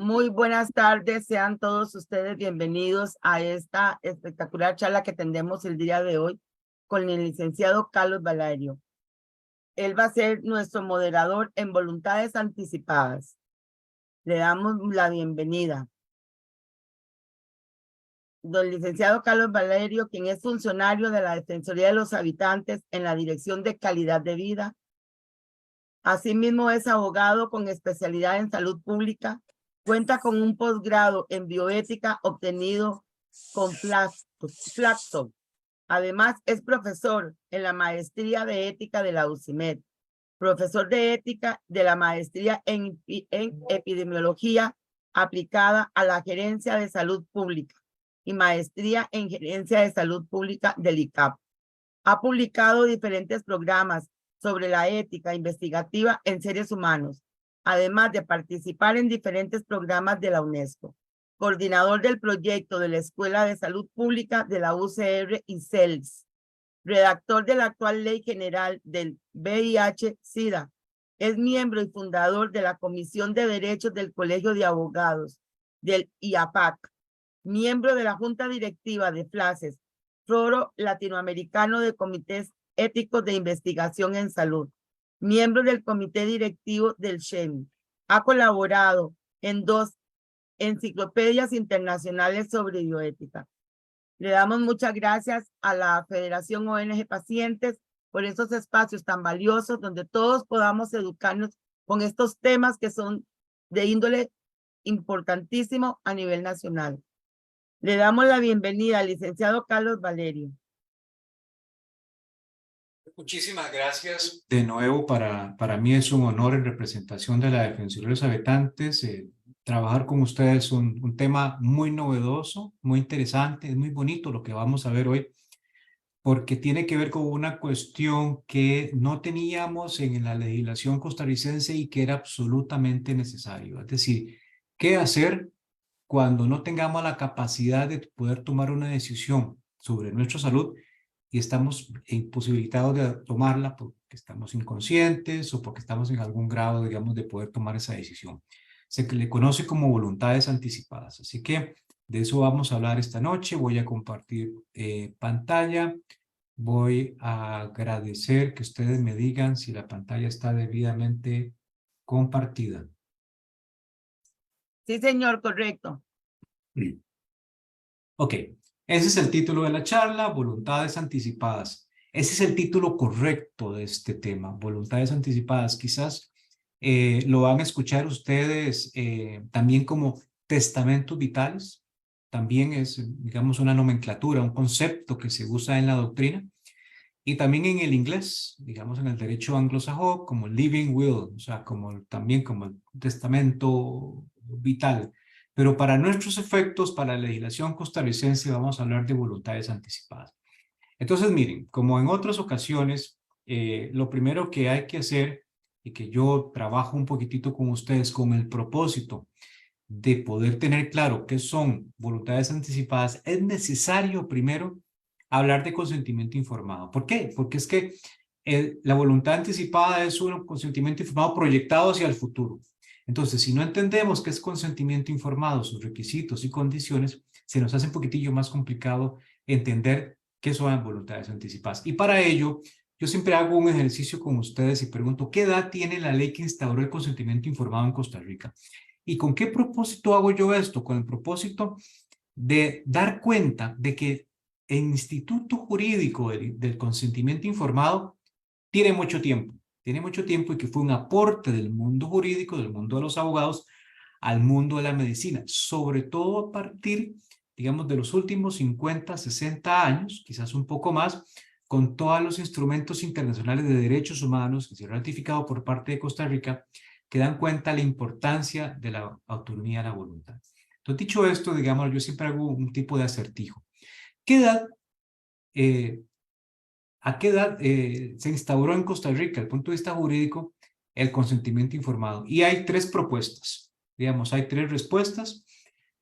Muy buenas tardes, sean todos ustedes bienvenidos a esta espectacular charla que tendremos el día de hoy con el licenciado Carlos Valerio. Él va a ser nuestro moderador en voluntades anticipadas. Le damos la bienvenida. Don licenciado Carlos Valerio, quien es funcionario de la Defensoría de los Habitantes en la Dirección de Calidad de Vida. Asimismo es abogado con especialidad en salud pública. Cuenta con un posgrado en bioética obtenido con Flaxo. Además, es profesor en la maestría de ética de la UCIMED, profesor de ética de la maestría en epidemiología aplicada a la gerencia de salud pública y maestría en gerencia de salud pública del ICAP. Ha publicado diferentes programas sobre la ética investigativa en seres humanos, además de participar en diferentes programas de la UNESCO. Coordinador del proyecto de la Escuela de Salud Pública de la UCR y CELS. Redactor de la actual Ley General del VIH-Sida. Es miembro y fundador de la Comisión de Derechos del Colegio de Abogados, del IAPAC. Miembro de la Junta Directiva de FLACES, Foro Latinoamericano de Comités Éticos de Investigación en Salud. Miembro del Comité Directivo del SHEM. Ha colaborado en 2 enciclopedias internacionales sobre bioética. Le damos muchas gracias a la Federación ONG Pacientes por estos espacios tan valiosos donde todos podamos educarnos con estos temas que son de índole importantísimo a nivel nacional. Le damos la bienvenida al licenciado Carlos Valerio. Muchísimas gracias. De nuevo, para mí es un honor en representación de la Defensoría de los Habitantes. Trabajar con ustedes es un tema muy novedoso, muy interesante, es muy bonito lo que vamos a ver hoy, porque tiene que ver con una cuestión que no teníamos en la legislación costarricense y que era absolutamente necesario. Es decir, ¿qué hacer cuando no tengamos la capacidad de poder tomar una decisión sobre nuestra salud y estamos imposibilitados de tomarla porque estamos inconscientes o porque estamos en algún grado, digamos, de poder tomar esa decisión? Se le conoce como voluntades anticipadas. Así que de eso vamos a hablar esta noche. Voy a compartir pantalla. Voy a agradecer que ustedes me digan si la pantalla está debidamente compartida. Sí, señor, correcto. Ok, ese es el título de la charla, voluntades anticipadas. Ese es el título correcto de este tema, voluntades anticipadas. Quizás lo van a escuchar ustedes también como testamentos vitales. También es, digamos, una nomenclatura, un concepto que se usa en la doctrina. Y también en el inglés, digamos, en el derecho anglosajón, como living will, o sea, también como el testamento vital. Pero para nuestros efectos, para la legislación costarricense, vamos a hablar de voluntades anticipadas. Entonces, miren, como en otras ocasiones, lo primero que hay que hacer, y que yo trabajo un poquitito con ustedes con el propósito de poder tener claro qué son voluntades anticipadas, es necesario primero hablar de consentimiento informado. ¿Por qué? Porque es que la voluntad anticipada es un consentimiento informado proyectado hacia el futuro. Entonces, si no entendemos qué es consentimiento informado, sus requisitos y condiciones, se nos hace un poquitillo más complicado entender qué son voluntades anticipadas. Y para ello, yo siempre hago un ejercicio con ustedes y pregunto, ¿qué edad tiene la ley que instauró el consentimiento informado en Costa Rica? ¿Y con qué propósito hago yo esto? Con el propósito de dar cuenta de que el instituto jurídico del consentimiento informado tiene mucho tiempo y que fue un aporte del mundo jurídico, del mundo de los abogados, al mundo de la medicina, sobre todo a partir, digamos, de los últimos 50, 60 años, quizás un poco más, con todos los instrumentos internacionales de derechos humanos que se han ratificado por parte de Costa Rica, que dan cuenta de la importancia de la autonomía de la voluntad. Entonces, dicho esto, digamos, yo siempre hago un tipo de acertijo. ¿A qué edad se instauró en Costa Rica, desde el punto de vista jurídico, el consentimiento informado? Y hay 3 propuestas, digamos, hay 3 respuestas.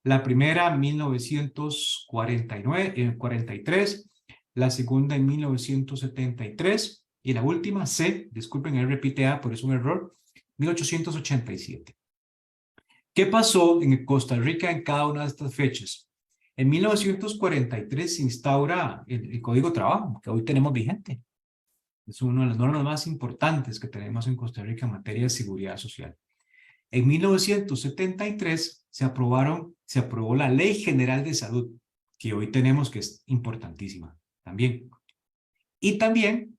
La primera, 1943, la segunda en 1973, y la última, C, disculpen, repite A, pero es un error, 1887. ¿Qué pasó en Costa Rica en cada una de estas fechas? En 1943 se instaura el Código de Trabajo, que hoy tenemos vigente. Es una de las normas más importantes que tenemos en Costa Rica en materia de seguridad social. En 1973 se aprobó la Ley General de Salud, que hoy tenemos, que es importantísima también. Y también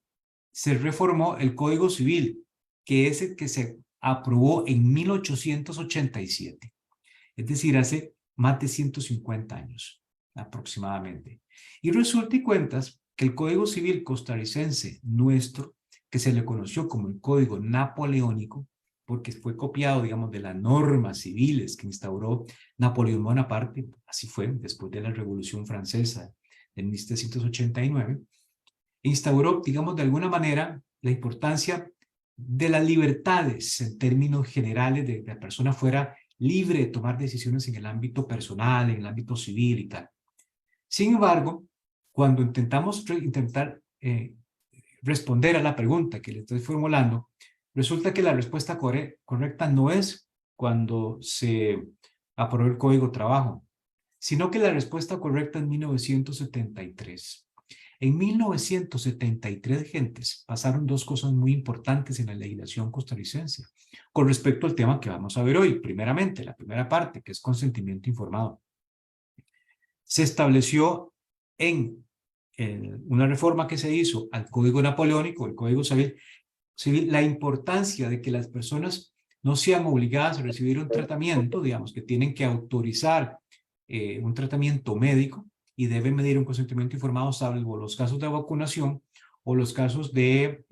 se reformó el Código Civil, que es el que se aprobó en 1887. Es decir, hace más de 150 años aproximadamente. Y resulta y cuentas que el Código Civil costarricense nuestro, que se le conoció como el Código Napoleónico, porque fue copiado, digamos, de las normas civiles que instauró Napoleón Bonaparte, así fue, después de la Revolución Francesa de 1789, instauró, digamos, de alguna manera la importancia de las libertades en términos generales, de que la persona fuera libre de tomar decisiones en el ámbito personal, en el ámbito civil y tal. Sin embargo, cuando intentamos responder a la pregunta que le estoy formulando, resulta que la respuesta correcta no es cuando se aprobó el Código de Trabajo, sino que la respuesta correcta es 1973. En 1973, gentes, pasaron dos cosas muy importantes en la legislación costarricense con respecto al tema que vamos a ver hoy. Primeramente, la primera parte, que es consentimiento informado. Se estableció en una reforma que se hizo al Código Napoleónico, el Código Civil, la importancia de que las personas no sean obligadas a recibir un tratamiento, digamos, que tienen que autorizar un tratamiento médico y deben medir un consentimiento informado, salvo los casos de vacunación o los casos de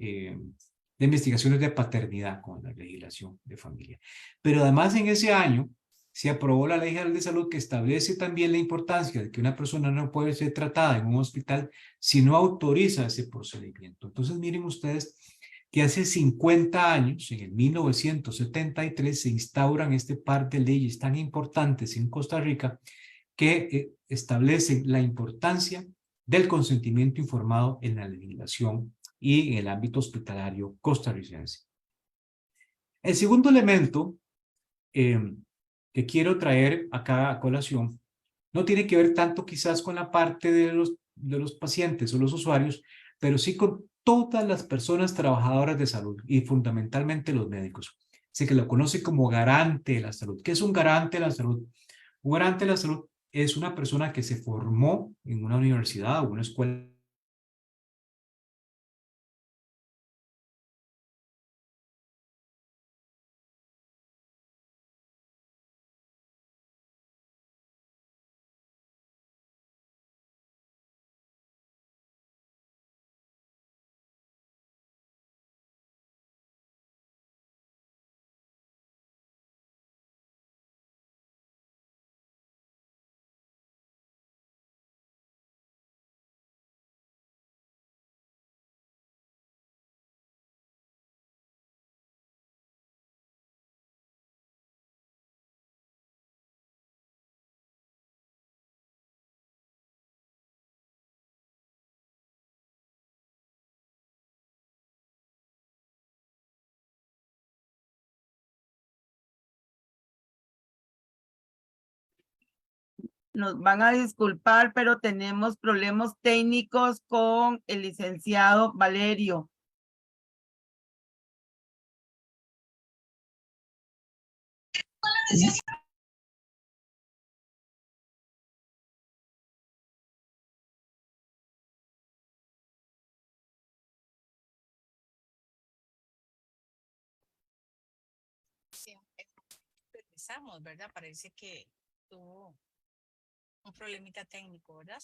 investigaciones de paternidad con la legislación de familia. Pero además en ese año se aprobó la Ley General de Salud, que establece también la importancia de que una persona no puede ser tratada en un hospital si no autoriza ese procedimiento. Entonces miren ustedes que hace 50 años, en el 1973, se instauran este par de leyes tan importantes en Costa Rica que establecen la importancia del consentimiento informado en la legislación y en el ámbito hospitalario costarricense. El segundo elemento que quiero traer acá a colación no tiene que ver tanto quizás con la parte de los pacientes o los usuarios, pero sí con todas las personas trabajadoras de salud y fundamentalmente los médicos. Se que lo conoce como garante de la salud. ¿Qué es un garante de la salud? Un garante de la salud es una persona que se formó en una universidad o una escuela Nos van a disculpar, pero tenemos problemas técnicos con el licenciado Valerio. Sí, empezamos, ¿verdad? Parece que tuvo un problemita técnico, ¿verdad?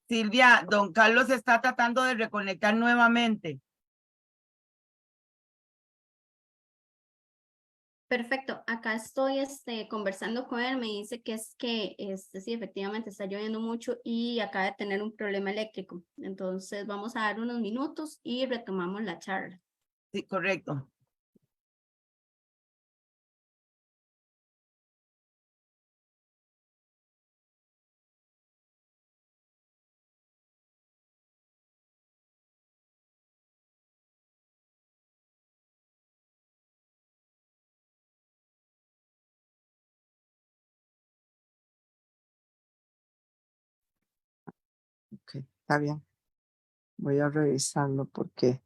Silvia, don Carlos está tratando de reconectar nuevamente. Perfecto, acá estoy conversando con él, me dice que es que sí, efectivamente está lloviendo mucho y acaba de tener un problema eléctrico. Entonces vamos a dar unos minutos y retomamos la charla. Sí, correcto. Ok, está bien. Voy a revisarlo porque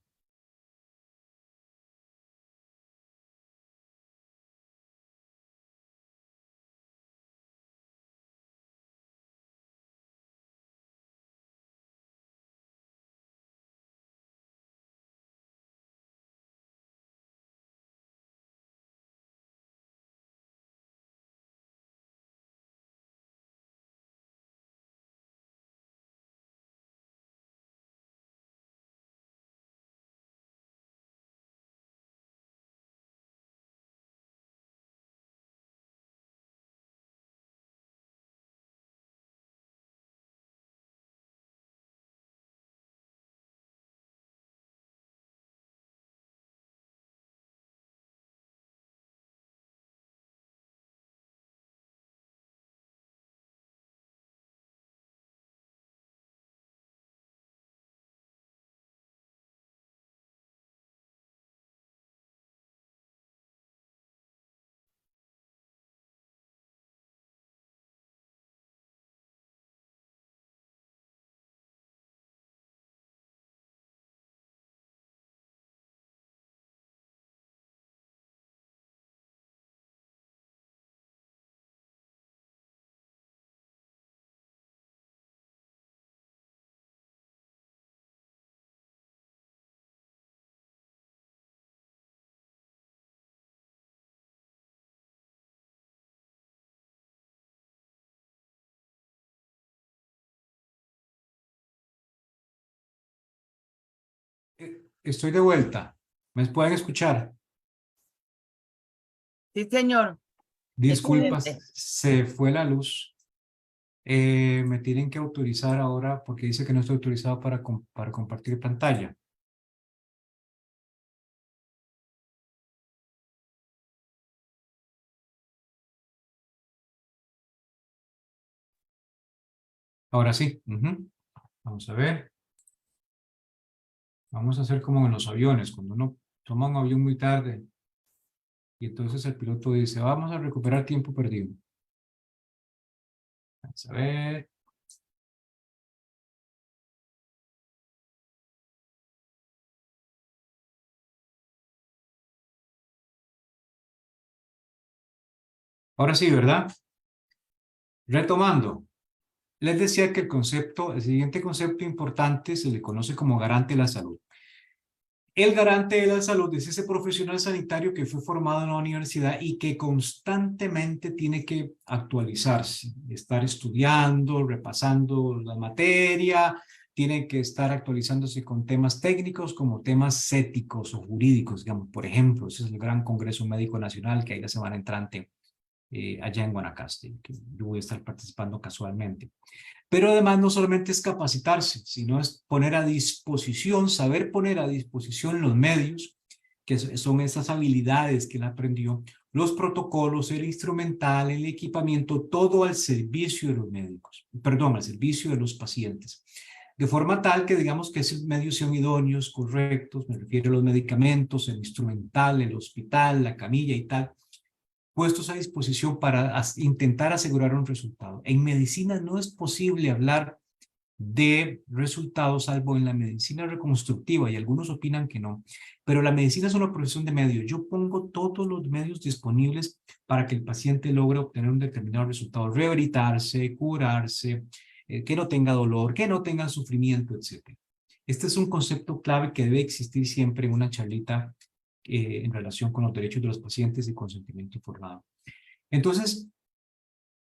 Estoy de vuelta. ¿Me pueden escuchar? Sí, señor. Disculpas, Excelente. se fue la luz. Me tienen que autorizar ahora porque dice que no estoy autorizado para compartir pantalla. Ahora sí. Vamos a ver. Vamos a hacer como en los aviones, cuando uno toma un avión muy tarde y entonces el piloto dice, vamos a recuperar tiempo perdido. Vamos a ver. Ahora sí, ¿verdad? Retomando. Les decía que el siguiente concepto importante se le conoce como garante de la salud. El garante de la salud es ese profesional sanitario que fue formado en la universidad y que constantemente tiene que actualizarse, estar estudiando, repasando la materia, tiene que estar actualizándose con temas técnicos como temas éticos o jurídicos, digamos, por ejemplo, ese es el Gran Congreso Médico Nacional que hay la semana entrante allá en Guanacaste, que yo voy a estar participando casualmente. Pero además no solamente es capacitarse, sino es poner a disposición, saber poner a disposición los medios, que son esas habilidades que él aprendió, los protocolos, el instrumental, el equipamiento, todo al servicio de los médicos, perdón, al servicio de los pacientes. De forma tal que digamos que esos medios sean idóneos, correctos, me refiero a los medicamentos, el instrumental, el hospital, la camilla y tal, puestos a disposición para intentar asegurar un resultado. En medicina no es posible hablar de resultados, salvo en la medicina reconstructiva, y algunos opinan que no, pero la medicina es una profesión de medios. Yo pongo todos los medios disponibles para que el paciente logre obtener un determinado resultado, rehabilitarse, curarse, que no tenga dolor, que no tenga sufrimiento, etc. Este es un concepto clave que debe existir siempre en una charlita en relación con los derechos de los pacientes y consentimiento informado. Entonces,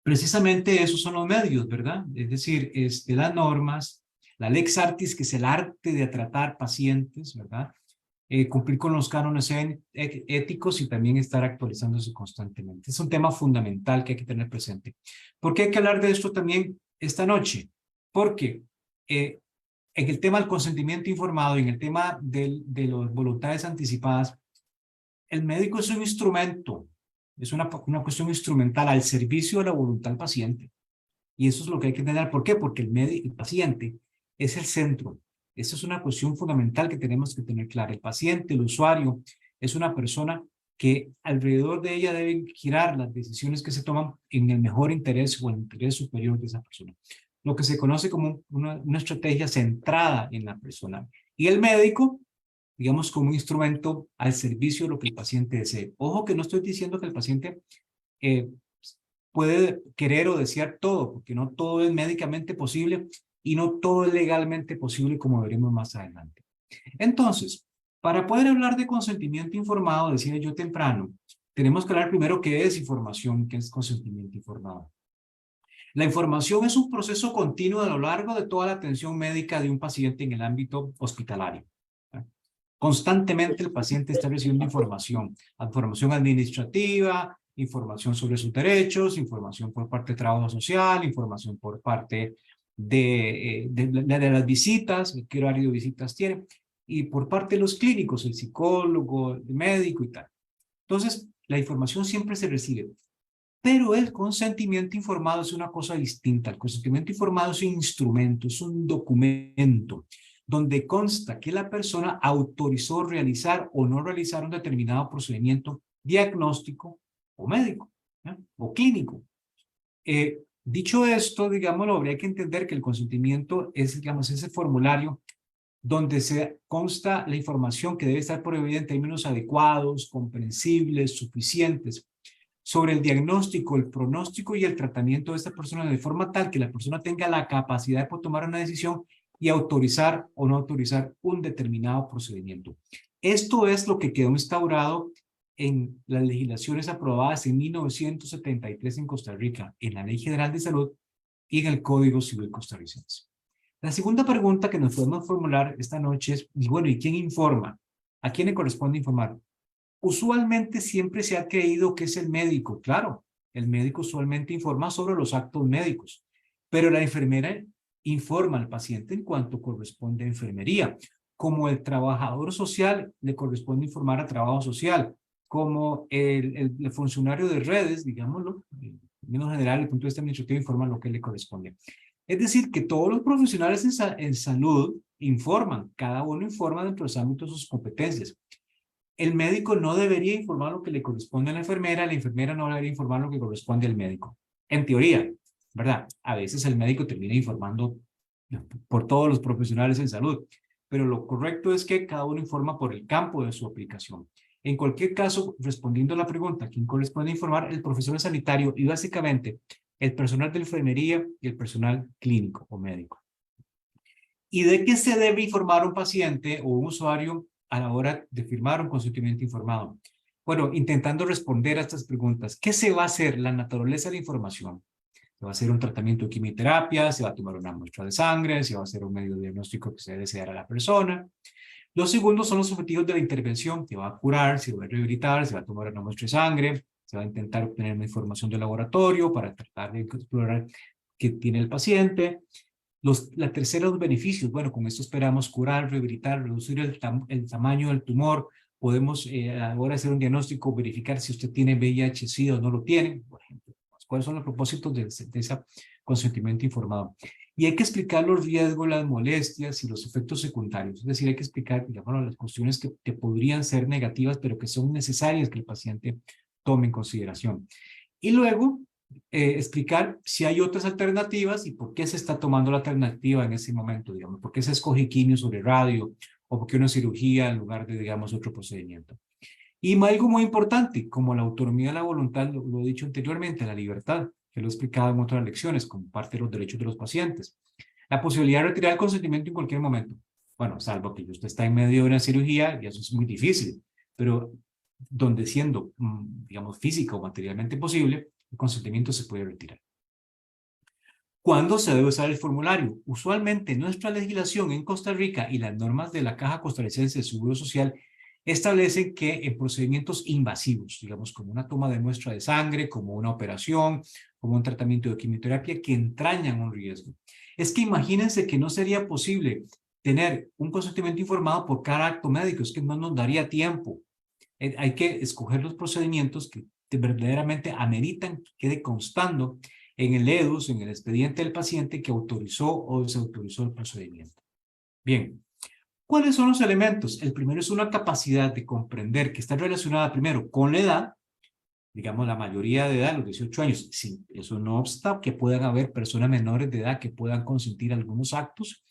precisamente esos son los medios, ¿verdad? Es decir, las normas, la lex artis, que es el arte de tratar pacientes, ¿verdad? cumplir con los cánones éticos y también estar actualizándose constantemente. Es un tema fundamental que hay que tener presente. ¿Por qué hay que hablar de esto también esta noche? Porque en el tema del consentimiento informado y en el tema de las voluntades anticipadas, el médico es un instrumento, es una cuestión instrumental al servicio de la voluntad del paciente. Y eso es lo que hay que entender. ¿Por qué? Porque el paciente es el centro. Esa es una cuestión fundamental que tenemos que tener clara. El paciente, el usuario, es una persona que alrededor de ella deben girar las decisiones que se toman en el mejor interés o en el interés superior de esa persona. Lo que se conoce como una estrategia centrada en la persona. Y el médico, digamos, como un instrumento al servicio de lo que el paciente desee. Ojo que no estoy diciendo que el paciente puede querer o desear todo, porque no todo es médicamente posible y no todo es legalmente posible, como veremos más adelante. Entonces, para poder hablar de consentimiento informado, decía yo temprano, tenemos que hablar primero qué es información, qué es consentimiento informado. La información es un proceso continuo a lo largo de toda la atención médica de un paciente en el ámbito hospitalario. Constantemente el paciente está recibiendo información administrativa, información sobre sus derechos, información por parte de trabajo social, información por parte de las visitas, qué horario de visitas tiene, y por parte de los clínicos, el psicólogo, el médico y tal. Entonces, la información siempre se recibe. Pero el consentimiento informado es una cosa distinta. El consentimiento informado es un instrumento, es un documento donde consta que la persona autorizó realizar o no realizar un determinado procedimiento diagnóstico o médico, o clínico. Dicho esto, digámoslo, habría que entender que el consentimiento es, digamos, ese formulario donde se consta la información que debe estar prohibida en términos adecuados, comprensibles, suficientes, sobre el diagnóstico, el pronóstico y el tratamiento de esta persona de forma tal que la persona tenga la capacidad de poder tomar una decisión y autorizar o no autorizar un determinado procedimiento. Esto es lo que quedó instaurado en las legislaciones aprobadas en 1973 en Costa Rica, en la Ley General de Salud y en el Código Civil costarricense. La segunda pregunta que nos podemos formular esta noche es, y bueno, ¿y quién informa? ¿A quién le corresponde informar? Usualmente siempre se ha creído que es el médico. Claro, el médico usualmente informa sobre los actos médicos, pero la enfermera informa al paciente en cuanto corresponde a enfermería. Como el trabajador social le corresponde informar a trabajo social, como el funcionario de redes, digámoslo, en menos general, el punto de vista administrativo informa lo que le corresponde. Es decir, que todos los profesionales en salud informan, cada uno informa dentro de los ámbitos de sus competencias. El médico no debería informar lo que le corresponde a la enfermera no debería informar lo que corresponde al médico. En teoría, ¿verdad? A veces el médico termina informando por todos los profesionales en salud, pero lo correcto es que cada uno informa por el campo de su aplicación. En cualquier caso, respondiendo a la pregunta, ¿a quién corresponde informar? El profesional sanitario y básicamente el personal de enfermería y el personal clínico o médico. ¿Y de qué se debe informar un paciente o un usuario a la hora de firmar un consentimiento informado? Bueno, intentando responder a estas preguntas, ¿qué se va a hacer? La naturaleza de la información. Se va a hacer un tratamiento de quimioterapia, se va a tomar una muestra de sangre, se va a hacer un medio diagnóstico que se debe desear a la persona. Los segundos son los objetivos de la intervención, se va a curar, se va a rehabilitar, se va a tomar una muestra de sangre, se va a intentar obtener una información del laboratorio para tratar de explorar qué tiene el paciente. La tercera, los beneficios. Bueno, con esto esperamos curar, rehabilitar, reducir el tamaño del tumor. Podemos ahora hacer un diagnóstico, verificar si usted tiene VIH-Sida o no lo tiene, por ejemplo. ¿Cuáles son los propósitos de ese consentimiento informado? Y hay que explicar los riesgos, las molestias y los efectos secundarios. Es decir, hay que explicar, digamos, las cuestiones que podrían ser negativas, pero que son necesarias que el paciente tome en consideración. Y luego, explicar si hay otras alternativas y por qué se está tomando la alternativa en ese momento, digamos, por qué se escoge quimio sobre radio o por qué una cirugía en lugar de, digamos, otro procedimiento. Y algo muy importante, como la autonomía de la voluntad, lo he dicho anteriormente, la libertad, que lo he explicado en otras lecciones, como parte de los derechos de los pacientes. La posibilidad de retirar el consentimiento en cualquier momento. Bueno, salvo que usted está en medio de una cirugía, y eso es muy difícil, pero donde siendo, digamos, física o materialmente posible, el consentimiento se puede retirar. ¿Cuándo se debe usar el formulario? Usualmente nuestra legislación en Costa Rica y las normas de la Caja Costarricense de Seguro Social establecen que en procedimientos invasivos, digamos como una toma de muestra de sangre, como una operación, como un tratamiento de quimioterapia que entrañan un riesgo. Es que imagínense que no sería posible tener un consentimiento informado por cada acto médico, es que no nos daría tiempo. Hay que escoger los procedimientos que verdaderamente ameritan que quede constando en el EDUS, en el expediente del paciente que autorizó o desautorizó el procedimiento. Bien, ¿cuáles son los elementos? El primero es una capacidad de comprender que está relacionada primero con la edad, digamos la mayoría de edad, los 18 años, sí, eso no obsta que puedan haber personas menores de edad que puedan consentir algunos actos,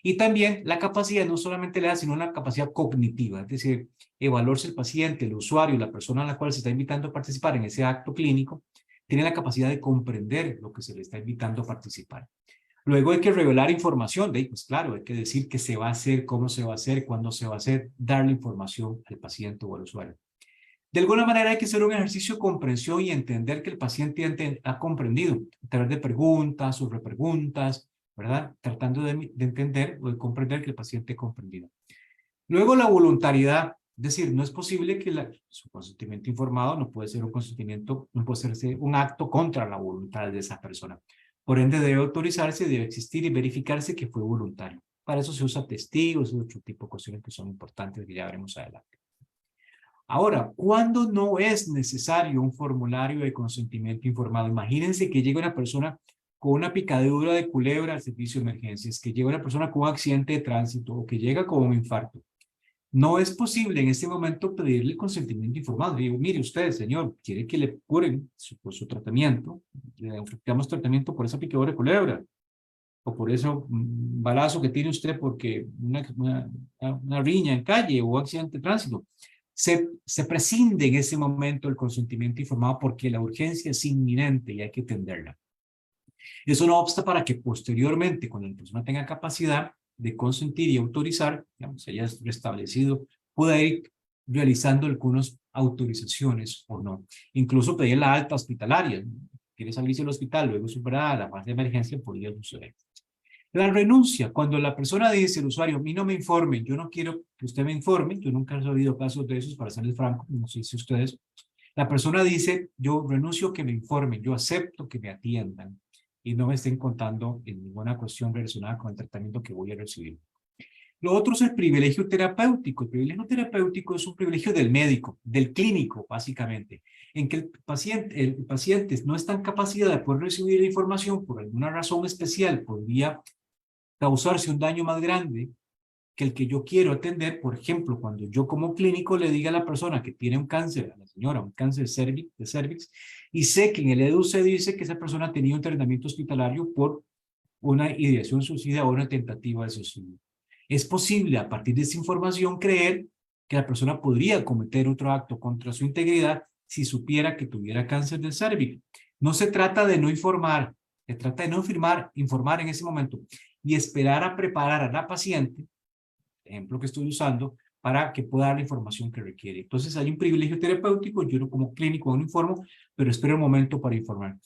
y también la capacidad, no solamente la edad, sino la capacidad cognitiva, es decir, evaluar si el paciente, el usuario, la persona a la cual se está invitando a participar en ese acto clínico, tiene la capacidad de comprender lo que se le está invitando a participar. Luego hay que revelar información, pues claro, hay que decir qué se va a hacer, cómo se va a hacer, cuándo se va a hacer, darle información al paciente o al usuario. De alguna manera hay que hacer un ejercicio de comprensión y entender que el paciente ha comprendido a través de preguntas o repreguntas, ¿verdad? Tratando de entender o de comprender que el paciente ha comprendido. Luego la voluntariedad, es decir, no es posible que su consentimiento informado no puede ser un consentimiento, no puede ser un acto contra la voluntad de esa persona. Por ende debe autorizarse, debe existir y verificarse que fue voluntario. Para eso se usa testigos y otro tipo de cuestiones que son importantes que ya veremos adelante. Ahora, ¿cuándo no es necesario un formulario de consentimiento informado? Imagínense que llega una persona con una picadura de culebra al servicio de emergencias, que llega una persona con un accidente de tránsito o que llega con un infarto. No es posible en este momento pedirle consentimiento informado. Digo, mire usted, señor, quiere que le curen su tratamiento, le ofrecemos tratamiento por esa picadura de culebra o por ese balazo que tiene usted porque una riña en calle o accidente de tránsito. Se prescinde en ese momento el consentimiento informado porque la urgencia es inminente y hay que atenderla. Eso no obsta para que posteriormente, cuando la persona tenga capacidad de consentir y autorizar, digamos, haya restablecido, pueda ir realizando algunas autorizaciones o no. Incluso pedir la alta hospitalaria. Quiere salirse del hospital, luego superada la fase de emergencia, podría suceder. La renuncia, cuando la persona dice, el usuario, a mí no me informe, yo no quiero que usted me informe, yo nunca he sabido casos de esos, para serles franco, no sé si ustedes, la persona dice, yo renuncio que me informen, yo acepto que me atiendan y no me estén contando en ninguna cuestión relacionada con el tratamiento que voy a recibir. Lo otro es el privilegio terapéutico. El privilegio terapéutico es un privilegio del médico, del clínico, básicamente, en que el paciente no está en capacidad de poder recibir la información por alguna razón especial, podría causarse un daño más grande que el que yo quiero atender. Por ejemplo, cuando yo como clínico le diga a la persona que tiene un cáncer, a la señora, un cáncer de cervix, y sé que en el EDU se dice que esa persona tenía un tratamiento hospitalario por una ideación suicida o una tentativa de suicidio. Es posible, a partir de esa información, creer que la persona podría cometer otro acto contra su integridad si supiera que tuviera cáncer del cervix. No se trata de no informar, se trata de no informar en ese momento y esperar a preparar a la paciente, el ejemplo que estoy usando, para que pueda dar la información que requiere. Entonces hay un privilegio terapéutico, yo como clínico no informo, pero espero un momento para informar.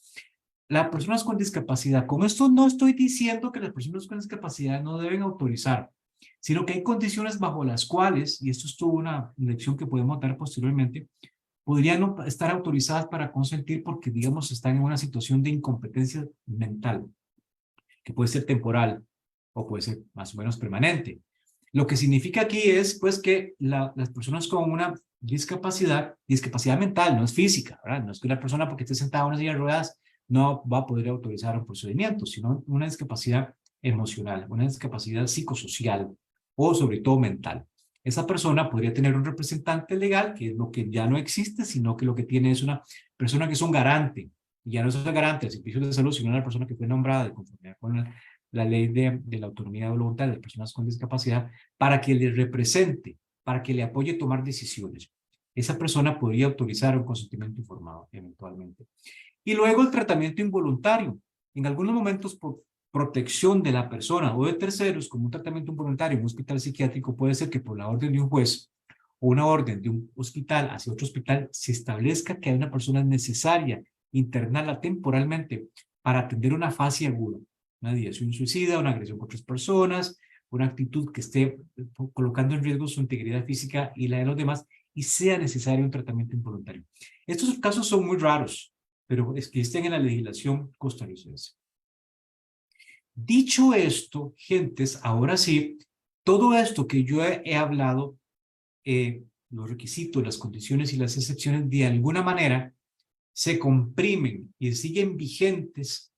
Las personas con discapacidad, con esto no estoy diciendo que las personas con discapacidad no deben autorizar, sino que hay condiciones bajo las cuales, y esto es toda una lección que podemos dar posteriormente, podrían no estar autorizadas para consentir porque, digamos, están en una situación de incompetencia mental, que puede ser temporal o puede ser más o menos permanente. Lo que significa aquí es, pues, que las personas con una discapacidad mental, no es física, ¿verdad? No es que la persona porque esté sentada en una silla de ruedas no va a poder autorizar un procedimiento, sino una discapacidad emocional, una discapacidad psicosocial o sobre todo mental. Esa persona podría tener un representante legal, que es lo que ya no existe, sino que lo que tiene es una persona que es un garante, y ya no es un garante del servicio de salud, sino una persona que fue nombrada de conformidad con la ley de la autonomía voluntaria de personas con discapacidad, para que le represente, para que le apoye a tomar decisiones. Esa persona podría autorizar un consentimiento informado eventualmente. Y luego el tratamiento involuntario. En algunos momentos, por protección de la persona o de terceros, como un tratamiento involuntario en un hospital psiquiátrico, puede ser que por la orden de un juez o una orden de un hospital hacia otro hospital se establezca que hay una persona necesaria internarla temporalmente para atender una fase aguda, una ideación suicida, una agresión con otras personas, una actitud que esté colocando en riesgo su integridad física y la de los demás y sea necesario un tratamiento involuntario. Estos casos son muy raros, pero existen en la legislación costarricense. Dicho esto, gentes, ahora sí, todo esto que yo he hablado, los requisitos, las condiciones y las excepciones, de alguna manera se comprimen y siguen vigentes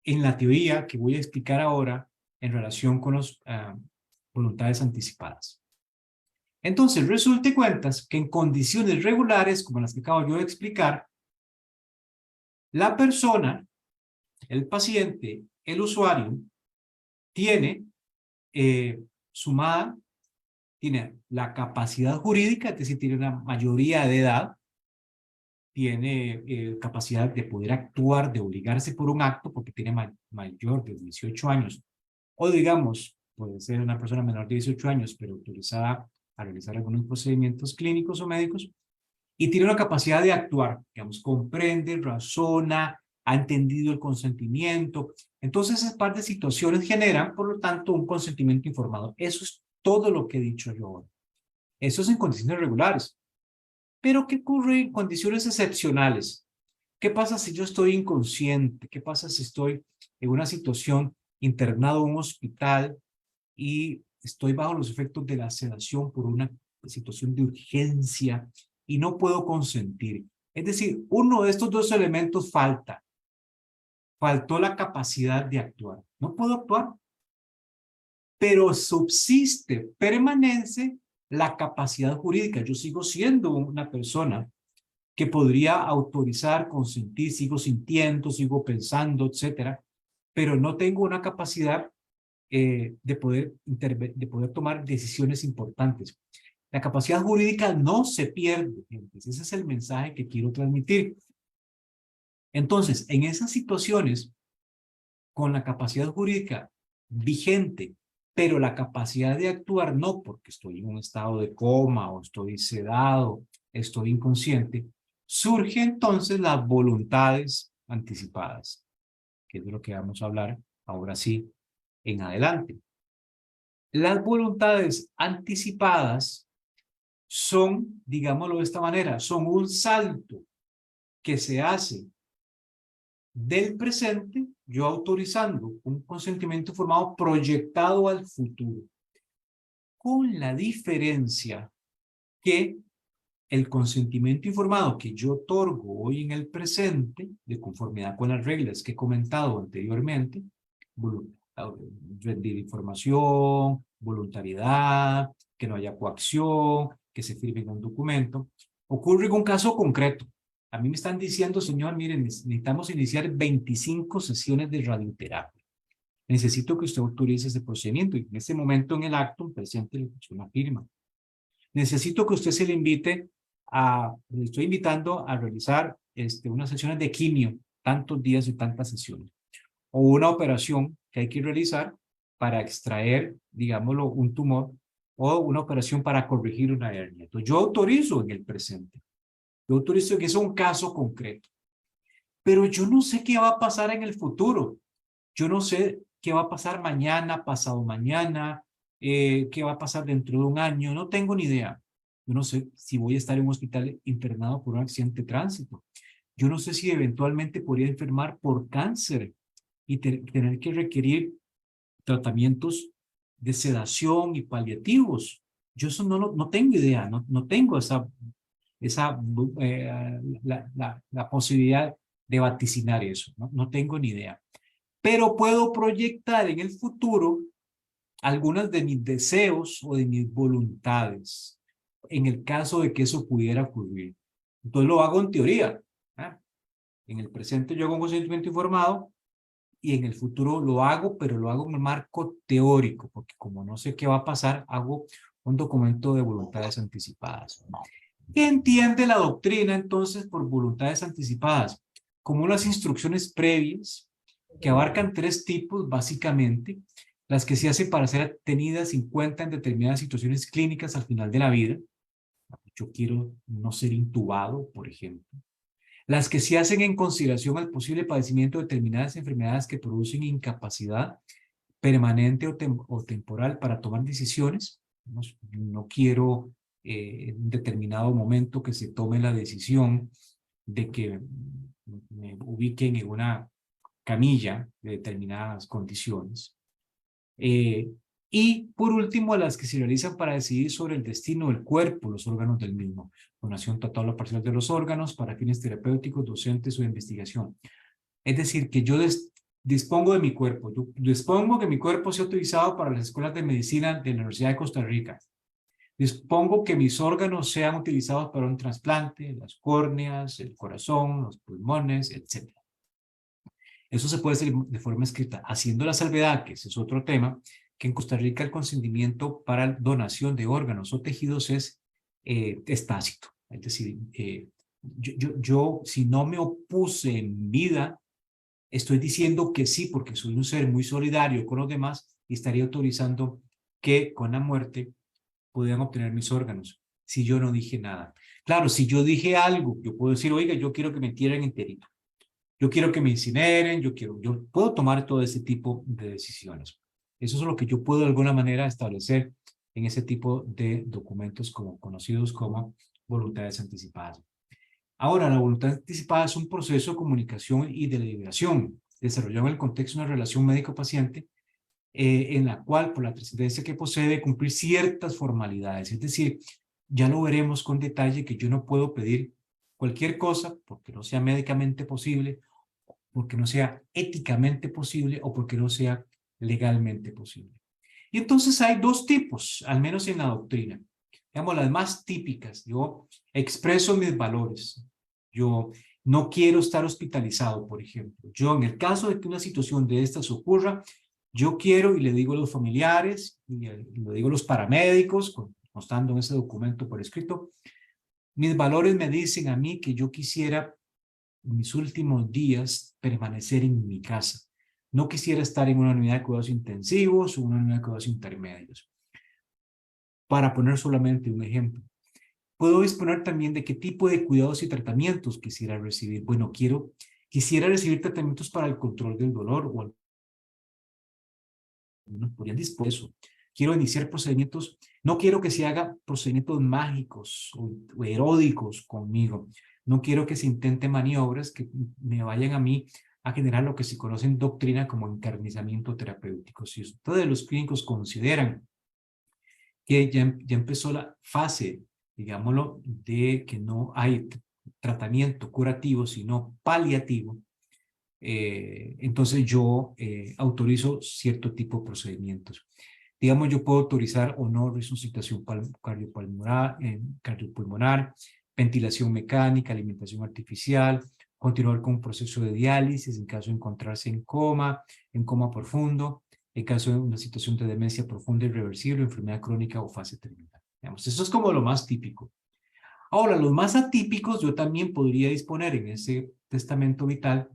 en la teoría que voy a explicar ahora en relación con las voluntades anticipadas. Entonces, resulta y cuentas que en condiciones regulares, como las que acabo yo de explicar, la persona, el paciente, el usuario, tiene sumada, tiene la capacidad jurídica, es decir, tiene una mayoría de edad, tiene capacidad de poder actuar, de obligarse por un acto, porque tiene mayor de 18 años, o digamos, puede ser una persona menor de 18 años, pero autorizada a realizar algunos procedimientos clínicos o médicos, y tiene una capacidad de actuar, digamos, comprende, razona, ha entendido el consentimiento. Entonces, ese par de situaciones generan, por lo tanto, un consentimiento informado. Eso es todo lo que he dicho yo ahora. Eso es en condiciones regulares. Pero, ¿qué ocurre en condiciones excepcionales? ¿Qué pasa si yo estoy inconsciente? ¿Qué pasa si estoy en una situación internado en un hospital y estoy bajo los efectos de la sedación por una situación de urgencia y no puedo consentir? Es decir, uno de estos dos elementos falta. Faltó la capacidad de actuar. No puedo actuar, pero subsiste, permanece la capacidad jurídica. Yo sigo siendo una persona que podría autorizar, consentir, sigo sintiendo, sigo pensando, etcétera, pero no tengo una capacidad de poder tomar decisiones importantes. La capacidad jurídica no se pierde, gente. Ese es el mensaje que quiero transmitir. Entonces, en esas situaciones, con la capacidad jurídica vigente, pero la capacidad de actuar no, porque estoy en un estado de coma o estoy sedado, estoy inconsciente, surgen entonces las voluntades anticipadas, que es de lo que vamos a hablar ahora sí en adelante. Las voluntades anticipadas son, digámoslo de esta manera, son un salto que se hace del presente, yo autorizando un consentimiento informado proyectado al futuro, con la diferencia que el consentimiento informado que yo otorgo hoy en el presente, de conformidad con las reglas que he comentado anteriormente, rendir información, voluntariedad, que no haya coacción, que se firme en un documento, ocurre en un caso concreto. A mí me están diciendo, señor, miren, necesitamos iniciar 25 sesiones de radioterapia. Necesito que usted autorice ese procedimiento. Y en este momento en el acto, presente una firma. Necesito que usted se le invite le estoy invitando a realizar unas sesiones de quimio, tantos días y tantas sesiones. O una operación que hay que realizar para extraer, digámoslo, un tumor, o una operación para corregir una hernia. Entonces, yo autorizo en el presente. Yo autorizo que es un caso concreto. Pero yo no sé qué va a pasar en el futuro. Yo no sé qué va a pasar mañana, pasado mañana, qué va a pasar dentro de un año. No tengo ni idea. Yo no sé si voy a estar en un hospital internado por un accidente de tránsito. Yo no sé si eventualmente podría enfermar por cáncer y tener que requerir tratamientos de sedación y paliativos. Yo eso no tengo idea, no tengo la posibilidad de vaticinar eso, no tengo ni idea. Pero puedo proyectar en el futuro algunas de mis deseos o de mis voluntades, en el caso de que eso pudiera ocurrir. Entonces lo hago en teoría. En el presente yo hago un consentimiento informado y en el futuro lo hago, pero lo hago en un marco teórico, porque como no sé qué va a pasar, hago un documento de voluntades anticipadas. ¿Qué entiende la doctrina entonces por voluntades anticipadas? Como unas instrucciones previas que abarcan tres tipos básicamente, las que se hacen para ser tenidas en cuenta en determinadas situaciones clínicas al final de la vida. Yo quiero no ser intubado, por ejemplo. Las que se hacen en consideración al posible padecimiento de determinadas enfermedades que producen incapacidad permanente o temporal para tomar decisiones. No quiero en un determinado momento que se tome la decisión de que me ubiquen en una camilla de determinadas condiciones. Y por último, a las que se realizan para decidir sobre el destino del cuerpo, los órganos del mismo. Donación total o parcial de los órganos para fines terapéuticos, docentes o de investigación. Es decir, que yo dispongo de mi cuerpo. Yo dispongo que mi cuerpo sea utilizado para las escuelas de medicina de la Universidad de Costa Rica. Dispongo que mis órganos sean utilizados para un trasplante, las córneas, el corazón, los pulmones, etc. Eso se puede hacer de forma escrita, haciendo la salvedad, que ese es otro tema, que en Costa Rica el consentimiento para donación de órganos o tejidos es tácito. Es decir, yo si no me opuse en vida, estoy diciendo que sí, porque soy un ser muy solidario con los demás y estaría autorizando que con la muerte pudieran obtener mis órganos, si yo no dije nada. Claro, si yo dije algo, yo puedo decir, oiga, yo quiero que me entierren enterito. Yo quiero que me incineren, yo puedo tomar todo ese tipo de decisiones. Eso es lo que yo puedo de alguna manera establecer en ese tipo de documentos conocidos como voluntades anticipadas. Ahora, la voluntad anticipada es un proceso de comunicación y de deliberación desarrollado en el contexto de una relación médico-paciente en la cual, por la trascendencia que posee, debe cumplir ciertas formalidades. Es decir, ya lo veremos con detalle que yo no puedo pedir cualquier cosa porque no sea médicamente posible, porque no sea éticamente posible o porque no sea legalmente posible. Y entonces hay dos tipos, al menos en la doctrina. Digamos, las más típicas. Yo expreso mis valores. Yo no quiero estar hospitalizado, por ejemplo. Yo, en el caso de que una situación de estas ocurra, yo quiero, y le digo a los familiares, y le digo a los paramédicos, constando en ese documento por escrito, mis valores me dicen a mí que yo quisiera en mis últimos días permanecer en mi casa. No quisiera estar en una unidad de cuidados intensivos o una unidad de cuidados intermedios. Para poner solamente un ejemplo. Puedo disponer también de qué tipo de cuidados y tratamientos quisiera recibir. Bueno, quisiera recibir tratamientos para el control del dolor o algunos podrían disponer eso. Quiero iniciar procedimientos, no quiero que se haga procedimientos mágicos o eróticos conmigo. No quiero que se intenten maniobras que me vayan a mí a generar lo que se conoce en doctrina como encarnizamiento terapéutico. Si ustedes los clínicos consideran que ya empezó la fase, digámoslo, de que no hay tratamiento curativo, sino paliativo, entonces yo autorizo cierto tipo de procedimientos. Digamos, yo puedo autorizar o no resucitación cardiopulmonar, ventilación mecánica, alimentación artificial, continuar con un proceso de diálisis en caso de encontrarse en coma profundo, en caso de una situación de demencia profunda, irreversible, enfermedad crónica o fase terminal. Digamos, eso es como lo más típico. Ahora, los más atípicos yo también podría disponer en ese testamento vital,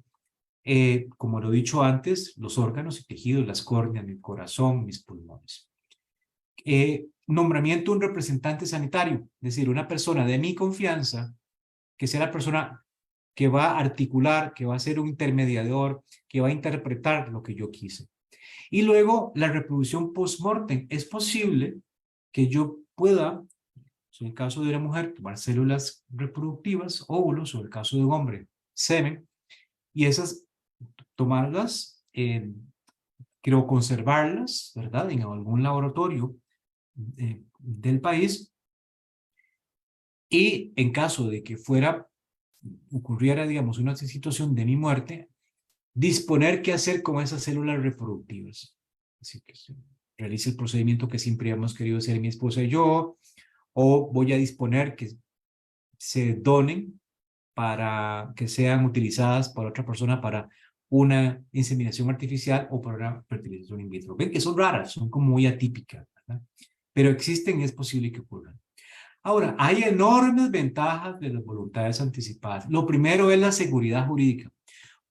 como lo he dicho antes, los órganos y tejidos, las córneas, mi corazón, mis pulmones. Nombramiento de un representante sanitario, es decir, una persona de mi confianza, que sea la persona que va a articular, que va a ser un intermediador, que va a interpretar lo que yo quise. Y luego la reproducción post-mortem. Es posible que yo pueda, en el caso de una mujer, tomar células reproductivas, óvulos, o el caso de un hombre, semen, y esas tomarlas, quiero conservarlas, ¿verdad? En algún laboratorio del país, y en caso de que ocurriera, digamos, una situación de mi muerte, disponer qué hacer con esas células reproductivas. Así que se realice el procedimiento que siempre hemos querido hacer mi esposa y yo, o voy a disponer que se donen para que sean utilizadas por otra persona para una inseminación artificial o para una fertilización in vitro. Ven que son raras, son como muy atípicas, ¿verdad? Pero existen y es posible que ocurran. Ahora, hay enormes ventajas de las voluntades anticipadas. Lo primero es la seguridad jurídica.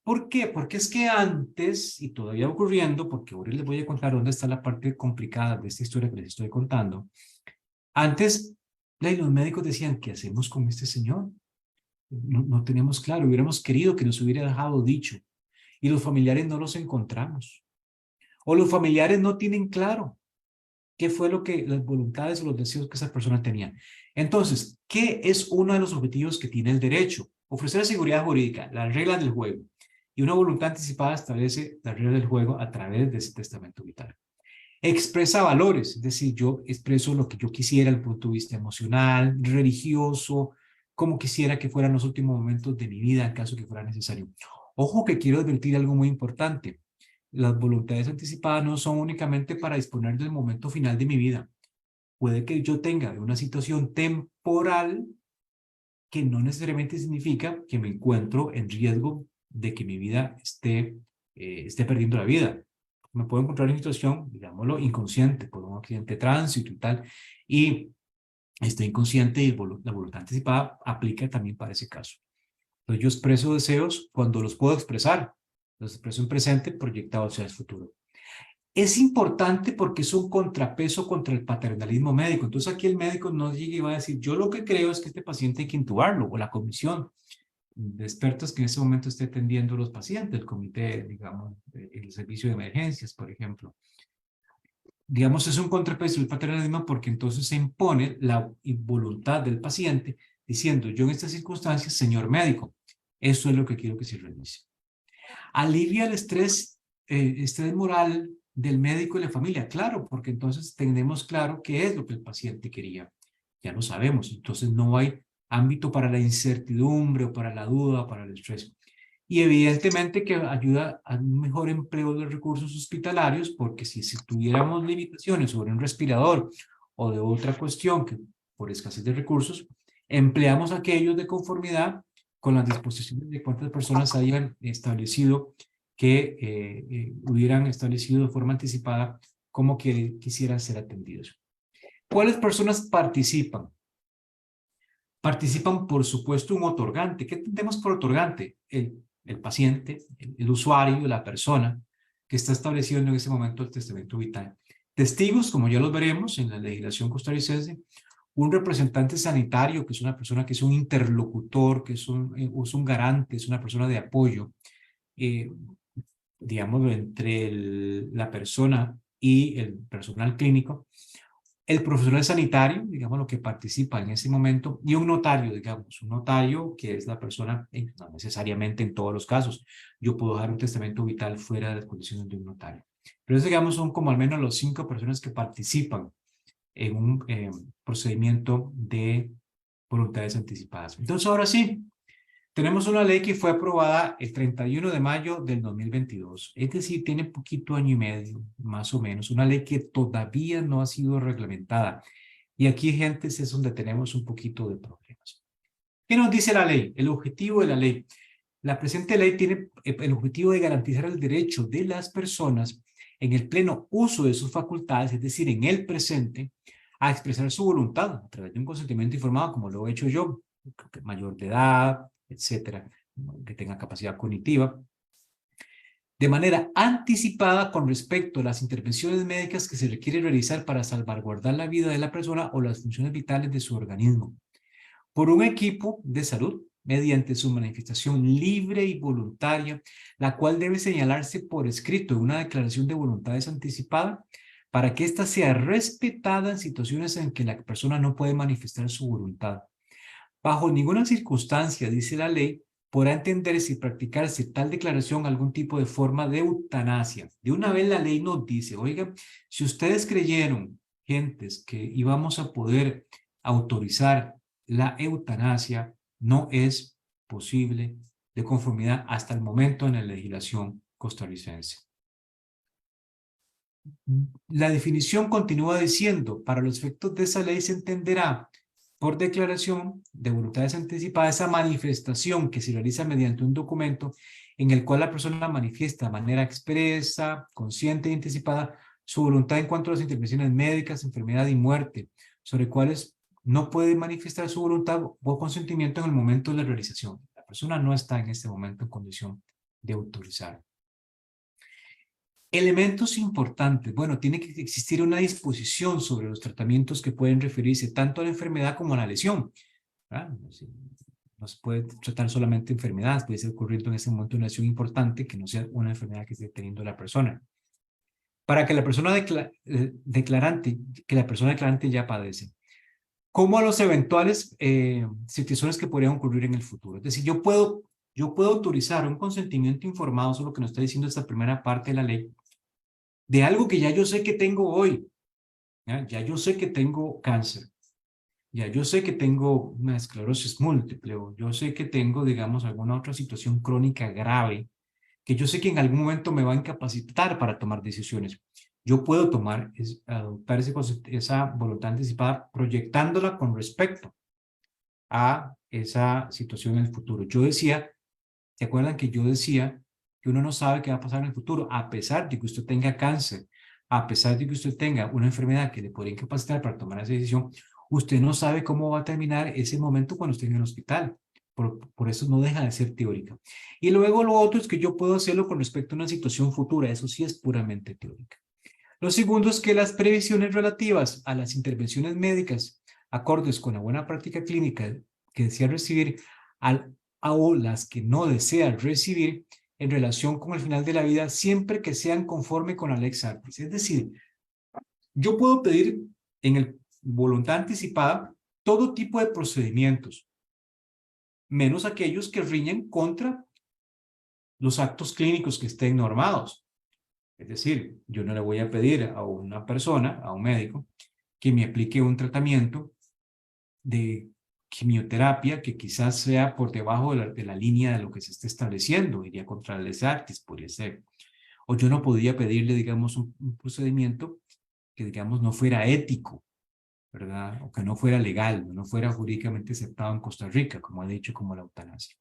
¿Por qué? Porque es que antes, y todavía ocurriendo, porque ahora les voy a contar dónde está la parte complicada de esta historia que les estoy contando. Antes, los médicos decían, ¿qué hacemos con este señor? No tenemos claro, hubiéramos querido que nos hubiera dejado dicho. Y los familiares no los encontramos. O los familiares no tienen claro qué fue lo que las voluntades o los deseos que esa persona tenía. Entonces, ¿qué es uno de los objetivos que tiene el derecho? Ofrecer seguridad jurídica, las reglas del juego. Y una voluntad anticipada establece las reglas del juego a través de ese testamento vital. Expresa valores, es decir, yo expreso lo que yo quisiera desde el punto de vista emocional, religioso, como quisiera que fueran los últimos momentos de mi vida en caso que fuera necesario. Ojo que quiero advertir algo muy importante. Las voluntades anticipadas no son únicamente para disponer del momento final de mi vida. Puede que yo tenga una situación temporal que no necesariamente significa que me encuentro en riesgo de que mi vida esté perdiendo la vida. Me puedo encontrar en una situación, digámoslo, inconsciente, por un accidente de tránsito y tal, y estoy inconsciente y la voluntad anticipada aplica también para ese caso. Entonces yo expreso deseos cuando los puedo expresar. Los expreso en presente proyectado hacia el futuro. Es importante porque es un contrapeso contra el paternalismo médico. Entonces aquí el médico no llega y va a decir, yo lo que creo es que este paciente hay que intubarlo, o la comisión de expertos que en ese momento esté atendiendo a los pacientes, el comité, digamos, el servicio de emergencias, por ejemplo. Digamos, es un contrapeso del paternalismo porque entonces se impone la voluntad del paciente diciendo, yo en estas circunstancias, señor médico, eso es lo que quiero que se realice. Alivia el estrés moral del médico y la familia, claro, porque entonces tenemos claro qué es lo que el paciente quería. Ya lo sabemos, entonces no hay ámbito para la incertidumbre o para la duda o para el estrés. Y evidentemente que ayuda a un mejor empleo de recursos hospitalarios, porque si tuviéramos limitaciones sobre un respirador o de otra cuestión que por escasez de recursos, empleamos aquellos de conformidad con las disposiciones de cuántas personas hayan establecido que hubieran establecido de forma anticipada cómo que quisieran ser atendidos. ¿Cuáles personas participan? Participan, por supuesto, un otorgante. ¿Qué entendemos por otorgante? El paciente, el usuario, la persona que está estableciendo en ese momento el testamento vital. Testigos, como ya los veremos en la legislación costarricense, un representante sanitario, que es una persona que es un interlocutor, que es un garante, es una persona de apoyo, digamos, entre la persona y el personal clínico. El profesional sanitario, digamos, lo que participa en ese momento, y un notario, digamos, un notario que es la persona, no necesariamente en todos los casos, yo puedo dejar un testamento vital fuera de las condiciones de un notario. Pero eso, digamos, son como al menos las 5 personas que participan en un procedimiento de voluntades anticipadas. Entonces, ahora sí, tenemos una ley que fue aprobada el 31 de mayo del 2022, es decir, tiene poquito año y medio, más o menos, una ley que todavía no ha sido reglamentada. Y aquí, gente, es donde tenemos un poquito de problemas. ¿Qué nos dice la ley? El objetivo de la ley. La presente ley tiene el objetivo de garantizar el derecho de las personas en el pleno uso de sus facultades, es decir, en el presente, a expresar su voluntad a través de un consentimiento informado, como lo he hecho yo, mayor de edad, etcétera, que tenga capacidad cognitiva, de manera anticipada con respecto a las intervenciones médicas que se requiere realizar para salvaguardar la vida de la persona o las funciones vitales de su organismo, por un equipo de salud, mediante su manifestación libre y voluntaria, la cual debe señalarse por escrito en una declaración de voluntades anticipada, para que ésta sea respetada en situaciones en que la persona no puede manifestar su voluntad. Bajo ninguna circunstancia, dice la ley, podrá entenderse y practicarse tal declaración algún tipo de forma de eutanasia. De una vez la ley nos dice, oigan, si ustedes creyeron, gentes, que íbamos a poder autorizar la eutanasia, no es posible de conformidad hasta el momento en la legislación costarricense. La definición continúa diciendo, para los efectos de esa ley se entenderá por declaración de voluntades anticipadas esa manifestación que se realiza mediante un documento en el cual la persona manifiesta de manera expresa, consciente y anticipada su voluntad en cuanto a las intervenciones médicas, enfermedad y muerte, sobre cuales no puede manifestar su voluntad o consentimiento en el momento de la realización. La persona no está en este momento en condición de autorizar. Elementos importantes. Bueno, tiene que existir una disposición sobre los tratamientos que pueden referirse tanto a la enfermedad como a la lesión. ¿Verdad? No se puede tratar solamente enfermedades, puede ser ocurriendo en ese momento una lesión importante que no sea una enfermedad que esté teniendo la persona. para que la persona declarante ya padece, como a los eventuales situaciones que podrían ocurrir en el futuro. Es decir, yo puedo autorizar un consentimiento informado, eso es lo que nos está diciendo esta primera parte de la ley, de algo que ya yo sé que tengo hoy. Ya yo sé que tengo cáncer, ya yo sé que tengo una esclerosis múltiple, o yo sé que tengo, digamos, alguna otra situación crónica grave, que yo sé que en algún momento me va a incapacitar para tomar decisiones. Yo puedo adoptar esa voluntad anticipada proyectándola con respecto a esa situación en el futuro. Yo decía, ¿se acuerdan que yo decía que uno no sabe qué va a pasar en el futuro? A pesar de que usted tenga cáncer, a pesar de que usted tenga una enfermedad que le podría incapacitar para tomar esa decisión, usted no sabe cómo va a terminar ese momento cuando esté en el hospital. Por eso no deja de ser teórica. Y luego lo otro es que yo puedo hacerlo con respecto a una situación futura. Eso sí es puramente teórica. Lo segundo es que las previsiones relativas a las intervenciones médicas acordes con la buena práctica clínica que desea recibir o las que no desea recibir en relación con el final de la vida, siempre que sean conforme con la Lex Artis. Es decir, yo puedo pedir en el voluntad anticipada todo tipo de procedimientos, menos aquellos que riñen contra los actos clínicos que estén normados. Es decir, yo no le voy a pedir a una persona, a un médico, que me aplique un tratamiento de quimioterapia que quizás sea por debajo de la línea de lo que se está estableciendo, iría contra el Lex Artis, podría ser. O yo no podría pedirle, digamos, un procedimiento que, digamos, no fuera ético, ¿verdad? O que no fuera legal, no fuera jurídicamente aceptado en Costa Rica, como ha dicho, como la eutanasia.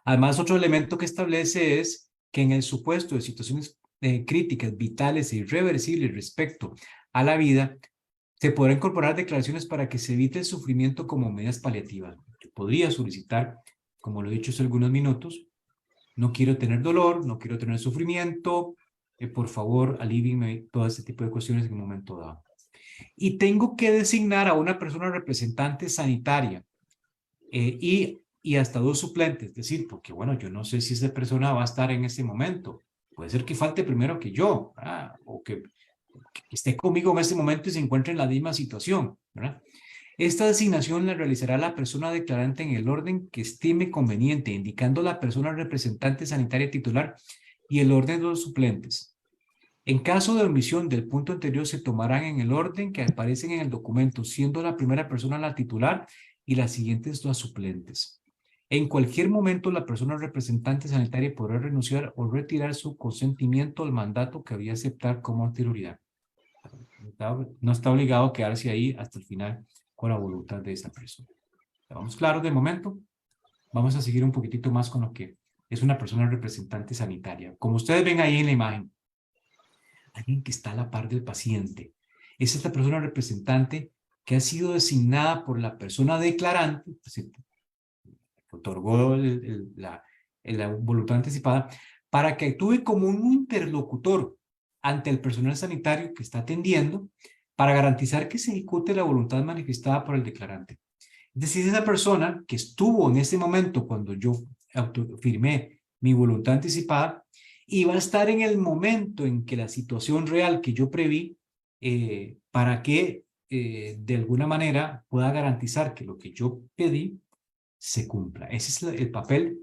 Además, otro elemento que establece es que en el supuesto de situaciones críticas, vitales e irreversibles respecto a la vida, se podrá incorporar declaraciones para que se evite el sufrimiento como medidas paliativas. Yo podría solicitar, como lo he dicho hace algunos minutos, no quiero tener dolor, no quiero tener sufrimiento, por favor, alívienme todo este tipo de cuestiones en un momento dado. Y tengo que designar a una persona representante sanitaria y hasta 2 suplentes, es decir, porque bueno, yo no sé si esa persona va a estar en ese momento. Puede ser que falte primero que yo, ¿verdad? O que esté conmigo en ese momento y se encuentre en la misma situación, ¿verdad? Esta designación la realizará la persona declarante en el orden que estime conveniente, indicando la persona representante sanitaria titular y el orden de los suplentes. En caso de omisión del punto anterior, se tomarán en el orden que aparecen en el documento, siendo la primera persona la titular y las siguientes las suplentes. En cualquier momento, la persona representante sanitaria podrá renunciar o retirar su consentimiento al mandato que había aceptar como anterioridad. No está obligado a quedarse ahí hasta el final con la voluntad de esa persona. ¿Estamos claros de momento? Vamos a seguir un poquitito más con lo que es una persona representante sanitaria. Como ustedes ven ahí en la imagen, alguien que está a la par del paciente. Es esta persona representante que ha sido designada por la persona declarante, pues, otorgó la voluntad anticipada, para que actúe como un interlocutor ante el personal sanitario que está atendiendo para garantizar que se ejecute la voluntad manifestada por el declarante. Es decir, esa persona que estuvo en ese momento cuando yo firmé mi voluntad anticipada y va a estar en el momento en que la situación real que yo preví para que de alguna manera pueda garantizar que lo que yo pedí se cumpla. Ese es el papel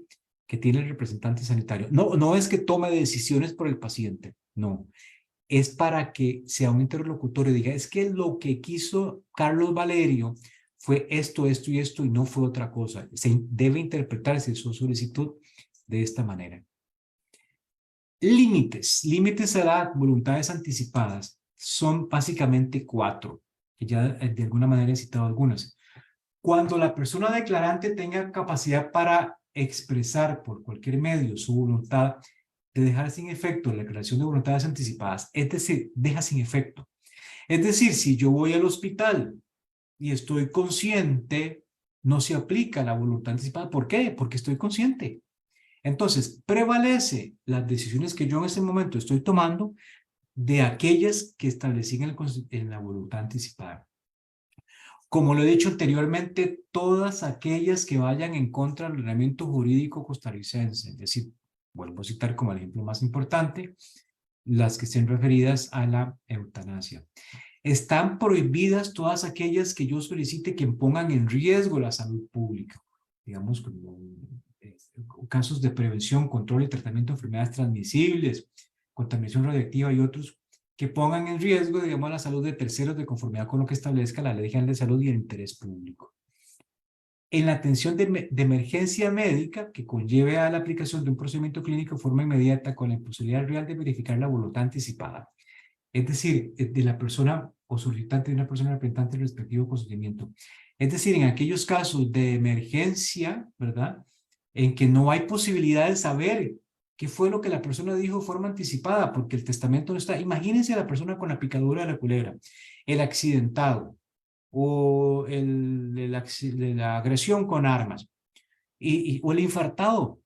que tiene el representante sanitario. No es que tome decisiones por el paciente, no. Es para que sea un interlocutor y diga, es que lo que quiso Carlos Valerio fue esto, esto y esto, y no fue otra cosa. Se debe interpretarse su solicitud de esta manera. Límites a las voluntades anticipadas son básicamente 4, que ya de alguna manera he citado algunas. Cuando la persona declarante tenga capacidad para expresar por cualquier medio su voluntad de dejar sin efecto la declaración de voluntades anticipadas, es decir, deja sin efecto. Es decir, si yo voy al hospital y estoy consciente, no se aplica la voluntad anticipada. ¿Por qué? Porque estoy consciente. Entonces, prevalece las decisiones que yo en ese momento estoy tomando de aquellas que establecí en la voluntad anticipada. Como lo he dicho anteriormente, todas aquellas que vayan en contra del ordenamiento jurídico costarricense, es decir, vuelvo a citar como el ejemplo más importante, las que estén referidas a la eutanasia. Están prohibidas todas aquellas que yo solicite que pongan en riesgo la salud pública, digamos, como casos de prevención, control y tratamiento de enfermedades transmisibles, contaminación radiactiva y otros que pongan en riesgo, digamos, la salud de terceros de conformidad con lo que establezca la Ley General de Salud y el interés público. En la atención de emergencia médica que conlleve a la aplicación de un procedimiento clínico de forma inmediata con la imposibilidad real de verificar la voluntad anticipada. Es decir, de la persona o solicitante de una persona representante del respectivo consentimiento. Es decir, en aquellos casos de emergencia, ¿verdad? En que no hay posibilidad de saber qué fue lo que la persona dijo de forma anticipada, porque el testamento no está. Imagínense a la persona con la picadura de la culebra, el accidentado, o la agresión con armas, o el infartado.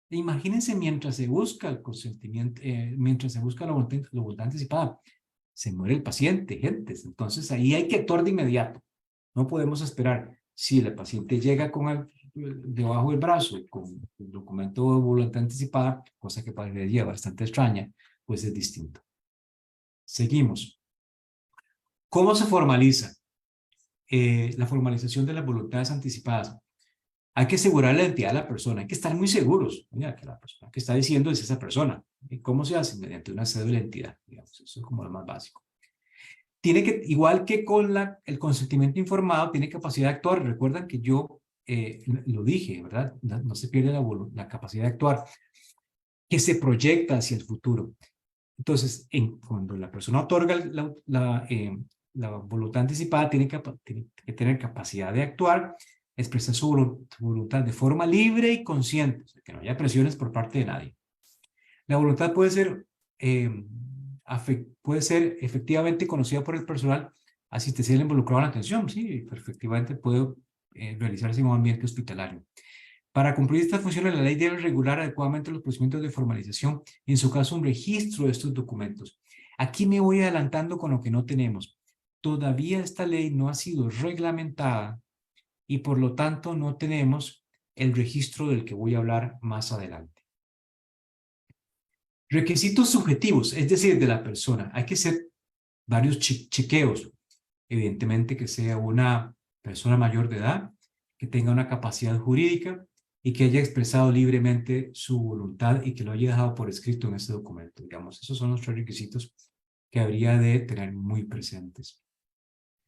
Imagínense mientras se busca el consentimiento, mientras se busca la voluntad anticipada, se muere el paciente, gentes. Entonces ahí hay que actuar de inmediato. No podemos esperar. Si el paciente llega con debajo del brazo con el documento de voluntad anticipada, cosa que parecería bastante extraña, pues es distinto. Seguimos. ¿Cómo se formaliza? La formalización de las voluntades anticipadas. Hay que asegurar la identidad de la persona, hay que estar muy seguros, mira, que la persona que está diciendo es esa persona. ¿Y cómo se hace? Mediante una cédula de identidad, digamos, eso es como lo más básico. Tiene que, igual que con el consentimiento informado, tiene capacidad de actuar. Recuerdan que yo lo dije, ¿verdad? No se pierde la capacidad de actuar, que se proyecta hacia el futuro. Entonces, cuando la persona otorga la voluntad anticipada, tiene que tener capacidad de actuar, expresar su voluntad de forma libre y consciente, o sea, que no haya presiones por parte de nadie. La voluntad puede ser efectivamente conocida por el personal asistencial involucrado en la atención, sí, efectivamente puede realizarse en un ambiente hospitalario. Para cumplir estas funciones, la ley debe regular adecuadamente los procedimientos de formalización y, en su caso, un registro de estos documentos. Aquí me voy adelantando con lo que no tenemos. Todavía esta ley no ha sido reglamentada y, por lo tanto, no tenemos el registro del que voy a hablar más adelante. Requisitos subjetivos, es decir, de la persona. Hay que hacer varios chequeos. Evidentemente que sea una persona mayor de edad, que tenga una capacidad jurídica y que haya expresado libremente su voluntad y que lo haya dejado por escrito en este documento. Digamos, esos son los 3 requisitos que habría de tener muy presentes.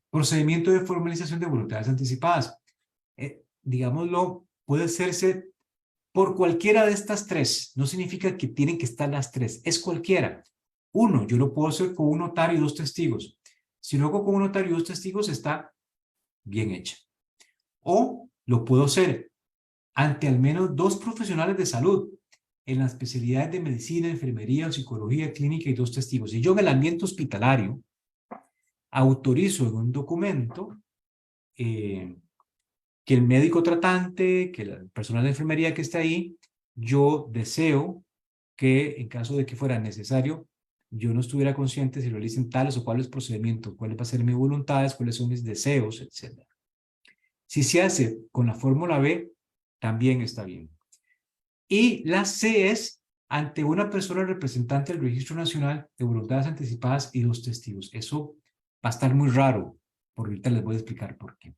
Procedimiento de formalización de voluntades anticipadas. Digámoslo, puede hacerse por cualquiera de estas 3. No significa que tienen que estar las 3. Es cualquiera. 1, yo lo puedo hacer con un notario y 2 testigos. Si lo hago con un notario y 2 testigos, está bien hecha. O lo puedo hacer ante al menos 2 profesionales de salud en las especialidades de medicina, enfermería, psicología clínica y 2 testigos. Y yo en el ambiente hospitalario autorizo en un documento que el médico tratante, que el personal de enfermería que está ahí, yo deseo que en caso de que fuera necesario, yo no estuviera consciente si realicen tales o cuáles procedimientos, cuáles van a ser mis voluntades, cuáles son mis deseos, etc. Si se hace con la fórmula B, también está bien. Y la C es ante una persona representante del Registro Nacional de Voluntades Anticipadas y 2 testigos. Eso va a estar muy raro, por ahorita les voy a explicar por qué.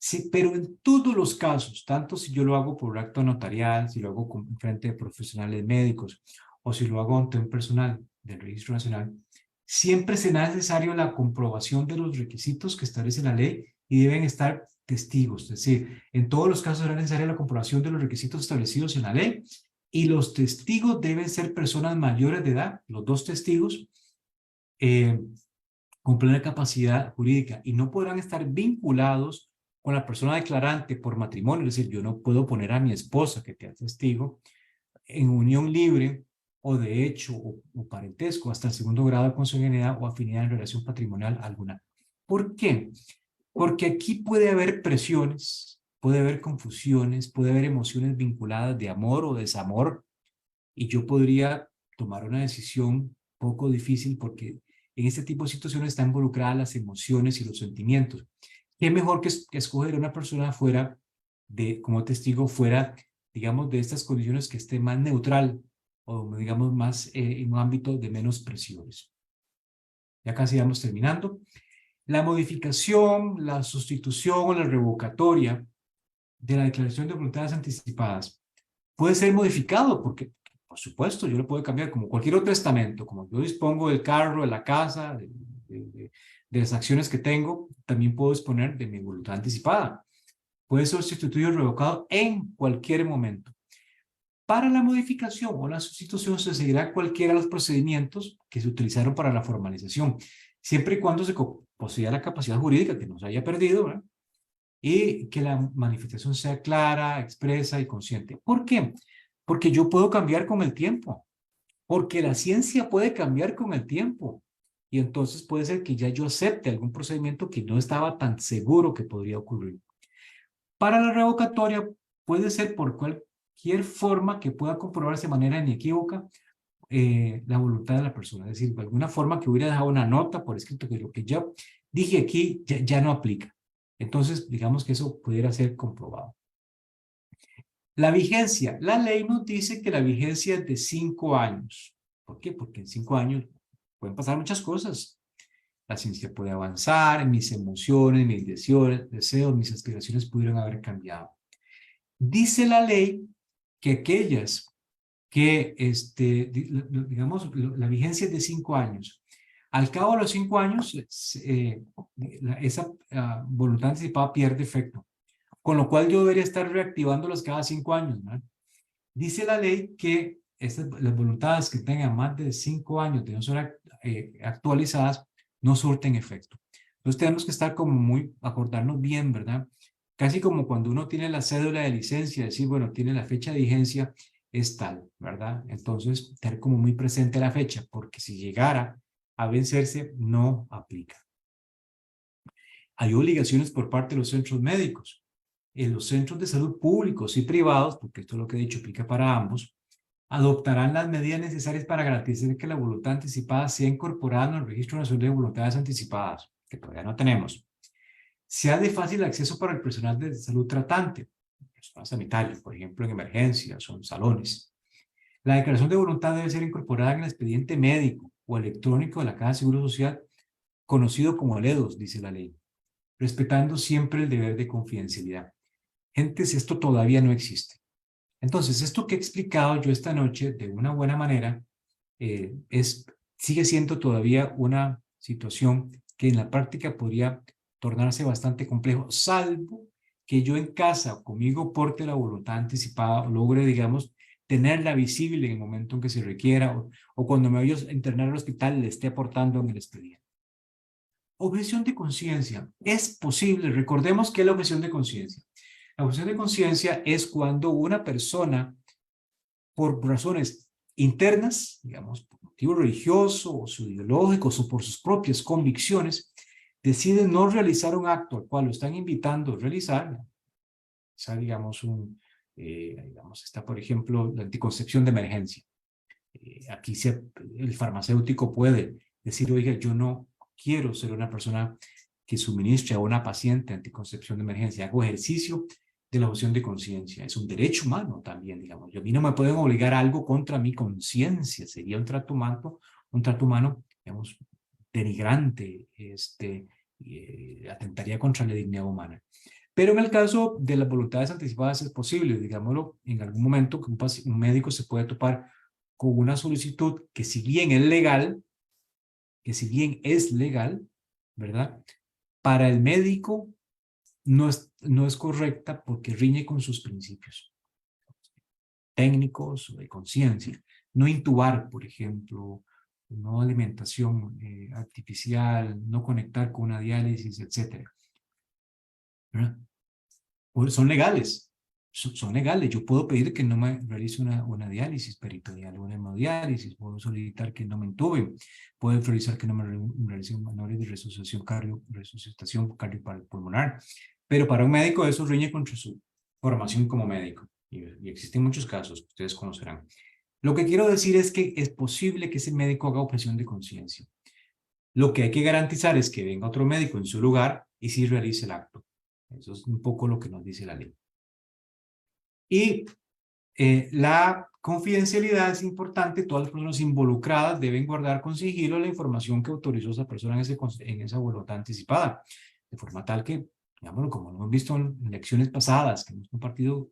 Sí, pero en todos los casos, tanto si yo lo hago por acto notarial, si lo hago con frente de profesionales médicos o si lo hago ante un personal del Registro Nacional, siempre será necesario la comprobación de los requisitos que establece la ley y deben estar testigos. Es decir, en todos los casos será necesaria la comprobación de los requisitos establecidos en la ley y los testigos deben ser personas mayores de edad, los 2 testigos, con plena capacidad jurídica y no podrán estar vinculados con la persona declarante por matrimonio. Es decir, yo no puedo poner a mi esposa que sea testigo en unión libre o de hecho o parentesco hasta el 2º grado de consanguinidad o afinidad en relación patrimonial alguna. ¿Por qué? Porque aquí puede haber presiones, puede haber confusiones, puede haber emociones vinculadas de amor o desamor y yo podría tomar una decisión poco difícil porque en este tipo de situaciones están involucradas las emociones y los sentimientos. ¿Qué mejor que escoger a una persona fuera como testigo fuera, digamos, de estas condiciones que esté más neutral o digamos más en un ámbito de menos presiones. Ya casi vamos terminando. La modificación, la sustitución o la revocatoria de la declaración de voluntades anticipadas puede ser modificado porque, por supuesto, yo lo puedo cambiar como cualquier otro testamento, como yo dispongo del carro, de la casa, de las acciones que tengo, también puedo disponer de mi voluntad anticipada. Puede ser sustituido o revocado en cualquier momento. Para la modificación o la sustitución se seguirá cualquiera de los procedimientos que se utilizaron para la formalización, siempre y cuando se posea la capacidad jurídica, que no se haya perdido, ¿verdad? Y que la manifestación sea clara, expresa y consciente. ¿Por qué? Porque yo puedo cambiar con el tiempo, porque la ciencia puede cambiar con el tiempo, y entonces puede ser que ya yo acepte algún procedimiento que no estaba tan seguro que podría ocurrir. Para la revocatoria puede ser por cualquier forma que pueda comprobarse de manera inequívoca la voluntad de la persona, es decir, de alguna forma que hubiera dejado una nota por escrito que lo que yo dije aquí ya no aplica. Entonces, digamos que eso pudiera ser comprobado. La vigencia. La ley nos dice que la vigencia es de 5 años. ¿Por qué? Porque en 5 años pueden pasar muchas cosas. La ciencia puede avanzar, mis emociones, mis deseos, mis aspiraciones pudieron haber cambiado. Dice la ley que aquellas que, digamos, la vigencia es de 5 años. Al cabo de los 5 años, esa voluntad anticipada pierde efecto, con lo cual yo debería estar reactivándolas cada 5 años, ¿no? Dice la ley que las voluntades que tengan más de 5 años de no ser actualizadas no surten efecto. Entonces tenemos que estar como acordarnos bien, ¿verdad? Casi como cuando uno tiene la cédula de licencia, decir, bueno, tiene la fecha de vigencia, es tal, ¿verdad? Entonces, tener como muy presente la fecha, porque si llegara a vencerse, no aplica. Hay obligaciones por parte de los centros médicos. En los centros de salud públicos y privados, porque esto es lo que he dicho, aplica para ambos, adoptarán las medidas necesarias para garantizar que la voluntad anticipada sea incorporada en el Registro Nacional de Voluntades Anticipadas, que todavía no tenemos. Sea de fácil acceso para el personal de salud tratante, personal sanitario, por ejemplo, en emergencias o en salones. La declaración de voluntad debe ser incorporada en el expediente médico o electrónico de la Caja de Seguro Social, conocido como el EDOS, dice la ley, respetando siempre el deber de confidencialidad. Gentes, esto todavía no existe. Entonces, esto que he explicado yo esta noche de una buena manera sigue siendo todavía una situación que en la práctica podría tornarse bastante complejo, salvo que yo en casa o conmigo porte la voluntad anticipada o logre, digamos, tenerla visible en el momento en que se requiera o cuando me voy a internar al hospital le esté aportando en el expediente. Objeción de conciencia. Es posible, recordemos qué es la objeción de conciencia. La objeción de conciencia es cuando una persona, por razones internas, digamos, por motivo religioso o ideológicos o por sus propias convicciones, decide no realizar un acto al cual lo están invitando a realizar. O sea, digamos, está, por ejemplo, la anticoncepción de emergencia. Aquí el farmacéutico puede decir, oiga, yo no quiero ser una persona que suministre a una paciente anticoncepción de emergencia. Hago ejercicio de la objeción de conciencia. Es un derecho humano también, digamos. A mí no me pueden obligar a algo contra mi conciencia. Sería un trato humano, digamos, denigrante, atentaría contra la dignidad humana. Pero en el caso de las voluntades anticipadas es posible, digámoslo, en algún momento que un médico se puede topar con una solicitud que si bien es legal, ¿verdad? Para el médico no es correcta porque riñe con sus principios técnicos o de conciencia. No intubar, por ejemplo, no alimentación artificial, no conectar con una diálisis, etc. ¿Verdad? Son legales. Son legales. Yo puedo pedir que no me realice una diálisis peritoneal, una hemodiálisis. Puedo solicitar que no me intuben. Puedo solicitar que no me realicen manuales de resucitación cardiopulmonar. Pero para un médico eso riñe contra su formación como médico. Y existen muchos casos que ustedes conocerán. Lo que quiero decir es que es posible que ese médico haga objeción de conciencia. Lo que hay que garantizar es que venga otro médico en su lugar y sí realice el acto. Eso es un poco lo que nos dice la ley. Y La confidencialidad es importante. Todas las personas involucradas deben guardar con sigilo la información que autorizó esa persona en esa voluntad anticipada, de forma tal que, digámoslo, como lo hemos visto en lecciones pasadas que hemos compartido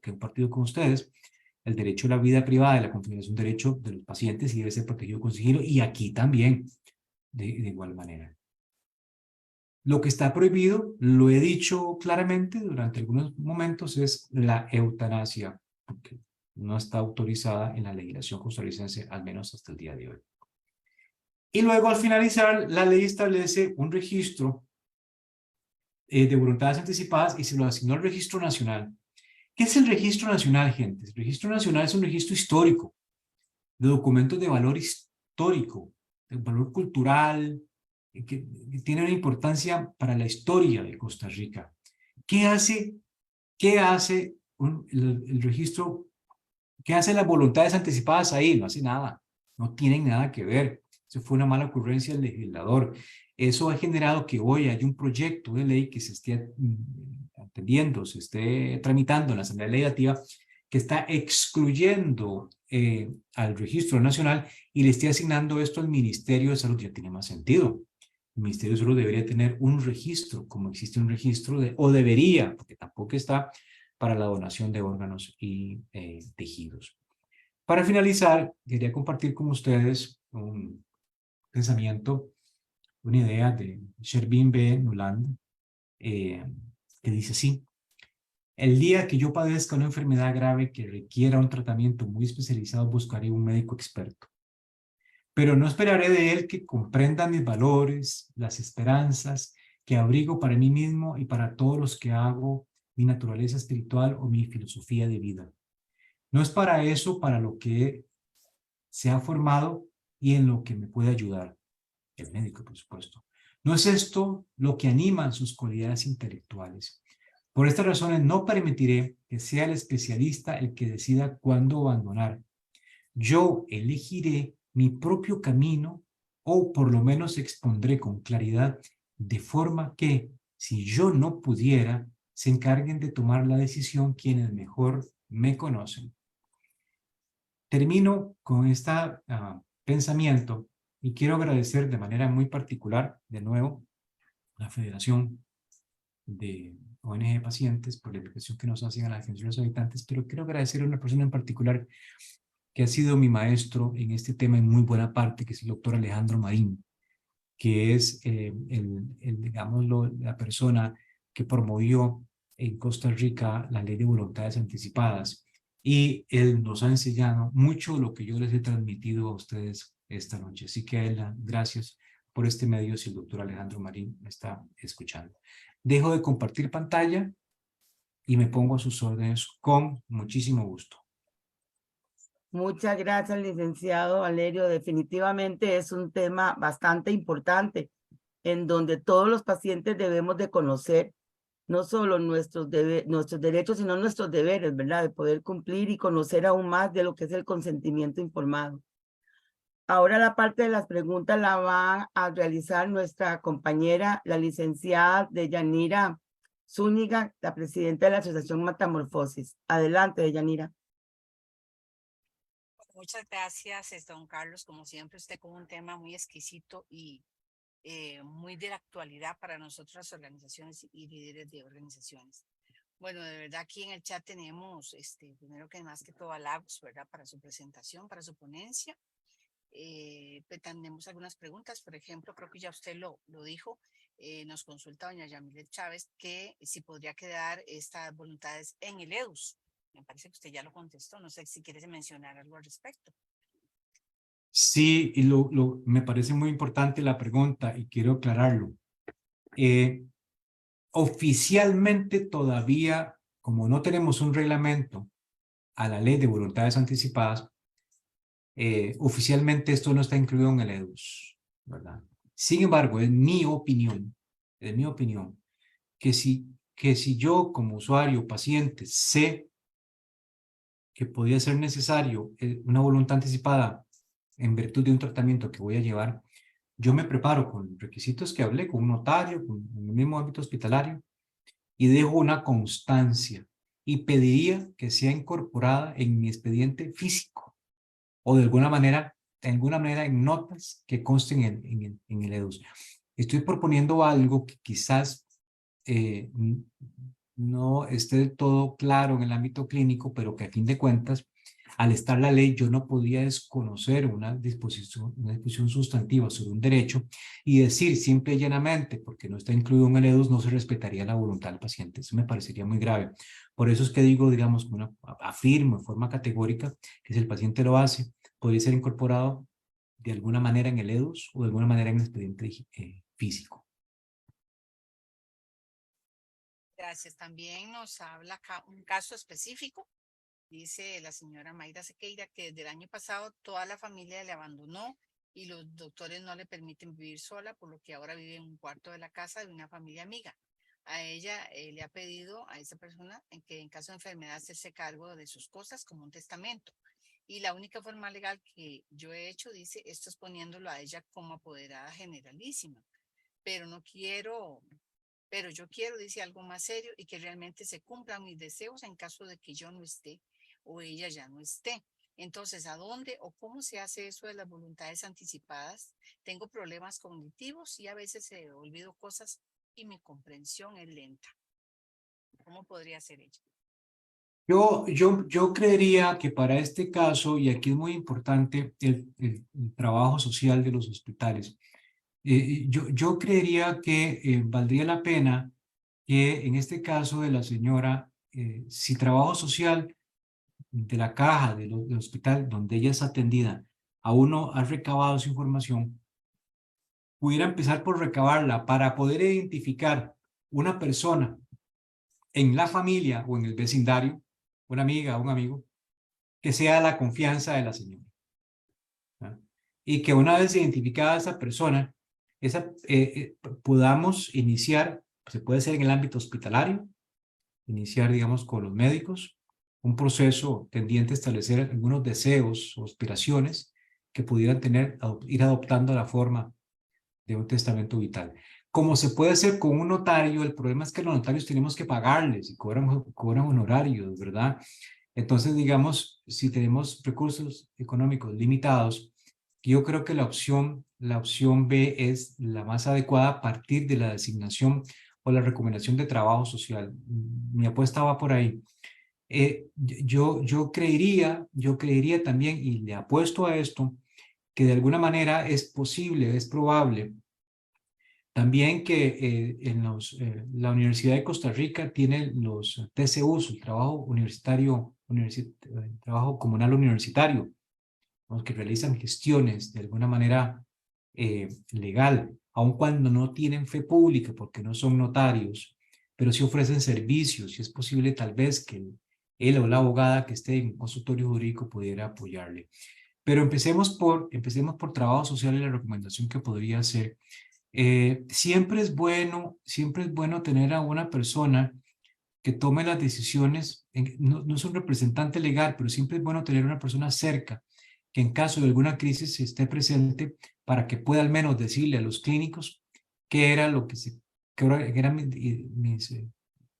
con ustedes, el derecho a la vida privada y la confidencialidad es un derecho de los pacientes y debe ser protegido con sigilo, y aquí también, de igual manera. Lo que está prohibido, lo he dicho claramente durante algunos momentos, es la eutanasia, porque no está autorizada en la legislación costarricense, al menos hasta el día de hoy. Y luego, al finalizar, la ley establece un registro de voluntades anticipadas y se lo asignó al Registro Nacional. ¿Qué es el Registro Nacional, gente? El Registro Nacional es un registro histórico, de documentos de valor histórico, de valor cultural, que tiene una importancia para la historia de Costa Rica. ¿Qué hace el registro? ¿Qué hacen las voluntades anticipadas ahí? No hace nada, no tienen nada que ver. Eso fue una mala ocurrencia del legislador. Eso ha generado que hoy hay un proyecto de ley que se esté atendiendo, se esté tramitando en la Asamblea Legislativa, que está excluyendo al Registro Nacional y le esté asignando esto al Ministerio de Salud. Ya tiene más sentido. El Ministerio de Salud debería tener un registro, como existe un registro, o debería, porque tampoco está, para la donación de órganos y tejidos. Para finalizar, quería compartir con ustedes un pensamiento, una idea de Shervin B. Nuland, que dice así: el día que yo padezca una enfermedad grave que requiera un tratamiento muy especializado, buscaré un médico experto. Pero no esperaré de él que comprenda mis valores, las esperanzas que abrigo para mí mismo y para todos los que hago, mi naturaleza espiritual o mi filosofía de vida. No es para eso para lo que se ha formado y en lo que me puede ayudar. El médico, por supuesto. No es esto lo que anima sus cualidades intelectuales. Por estas razones no permitiré que sea el especialista el que decida cuándo abandonar. Yo elegiré mi propio camino, o por lo menos expondré con claridad, de forma que, si yo no pudiera, se encarguen de tomar la decisión quienes mejor me conocen. Termino con este pensamiento y quiero agradecer de manera muy particular, de nuevo, a la Federación de ONG Pacientes por la invitación que nos hacen a la Defensoría de los Habitantes, pero quiero agradecer a una persona en particular que ha sido mi maestro en este tema en muy buena parte, que es el doctor Alejandro Marín, que es digámoslo, la persona que promovió en Costa Rica la ley de voluntades anticipadas, y él nos ha enseñado mucho de lo que yo les he transmitido a ustedes esta noche. Así que a él, gracias por este medio, si el doctor Alejandro Marín me está escuchando. Dejo de compartir pantalla y me pongo a sus órdenes con muchísimo gusto. Muchas gracias, licenciado Valerio. Definitivamente es un tema bastante importante en donde todos los pacientes debemos de conocer no solo nuestros derechos, sino nuestros deberes, ¿verdad? De poder cumplir y conocer aún más de lo que es el consentimiento informado. Ahora la parte de las preguntas la va a realizar nuestra compañera, la licenciada Deyanira Zúñiga, la presidenta de la Asociación Metamorfosis. Adelante, Deyanira. Muchas gracias, don Carlos. Como siempre, usted con un tema muy exquisito y muy de la actualidad para nosotros, las organizaciones y líderes de organizaciones. Bueno, de verdad aquí en el chat tenemos, primero que más que todo, halagos, ¿verdad? Para su presentación, para su ponencia. Tenemos algunas preguntas, por ejemplo, creo que ya usted lo dijo, nos consulta doña Yamilet Chávez que si podría quedar estas voluntades en el EDUS. Me parece que usted ya lo contestó, no sé si quieres mencionar algo al respecto. Sí, y me parece muy importante la pregunta y quiero aclararlo. Oficialmente todavía, como no tenemos un reglamento a la ley de voluntades anticipadas, oficialmente esto no está incluido en el EDUS, ¿verdad? Sin embargo, es mi opinión, que si yo como usuario o paciente sé que podría ser necesario una voluntad anticipada en virtud de un tratamiento que voy a llevar, yo me preparo con requisitos que hablé, con un notario, con el mismo ámbito hospitalario, y dejo una constancia. y pediría que sea incorporada en mi expediente físico o de alguna manera en notas que consten en el EDUS. Estoy proponiendo algo que quizás no esté del todo claro en el ámbito clínico, pero que a fin de cuentas, al estar la ley, yo no podía desconocer una disposición sustantiva sobre un derecho y decir simple y llanamente, porque no está incluido en el EDUS, no se respetaría la voluntad del paciente. Eso me parecería muy grave. Por eso es que digo, digamos, afirmo de forma categórica que si el paciente lo hace, podría ser incorporado de alguna manera en el EDUS o de alguna manera en el expediente físico. Gracias. También nos habla acá un caso específico. Dice la señora Mayra Sequeira que desde el año pasado toda la familia le abandonó y los doctores no le permiten vivir sola, por lo que ahora vive en un cuarto de la casa de una familia amiga. A ella le ha pedido a esa persona que en caso de enfermedad se hace cargo de sus cosas como un testamento. Y la única forma legal que yo he hecho, dice, esto es poniéndolo a ella como apoderada generalísima. Pero yo quiero, dice, algo más serio y que realmente se cumplan mis deseos en caso de que yo no esté o ella ya no esté. Entonces, ¿a dónde o cómo se hace eso de las voluntades anticipadas? Tengo problemas cognitivos y a veces olvido cosas y mi comprensión es lenta. ¿Cómo podría ser ella? Yo creería que para este caso, y aquí es muy importante el trabajo social de los hospitales, yo creería que valdría la pena que en este caso de la señora, si trabajo social de la caja del hospital donde ella es atendida, aún no ha recabado su información, pudiera empezar por recabarla para poder identificar una persona en la familia o en el vecindario, una amiga o un amigo, que sea la confianza de la señora. ¿No? Y que una vez identificada esa persona, podamos iniciar, se puede hacer en el ámbito hospitalario, iniciar, digamos, con los médicos, un proceso tendiente a establecer algunos deseos o aspiraciones que pudieran ir adoptando la forma de un testamento vital. Como se puede hacer con un notario, el problema es que los notarios tenemos que pagarles y cobran honorarios, ¿verdad? Entonces, digamos, si tenemos recursos económicos limitados, yo creo que la opción B es la más adecuada a partir de la designación o la recomendación de trabajo social. Mi apuesta va por ahí. Yo creería también, y le apuesto a esto, que de alguna manera es posible, es probable, también que la Universidad de Costa Rica tiene los TCUs, el trabajo universitario, trabajo comunal universitario, ¿no? Que realizan gestiones de alguna manera legal, aun cuando no tienen fe pública porque no son notarios, pero sí ofrecen servicios y es posible tal vez que él o la abogada que esté en un consultorio jurídico pudiera apoyarle. Pero empecemos por trabajo social y la recomendación que podría hacer. Siempre es bueno tener a una persona que tome las decisiones, no es un representante legal, pero siempre es bueno tener una persona cerca, que en caso de alguna crisis esté presente para que pueda al menos decirle a los clínicos qué era lo que eran mis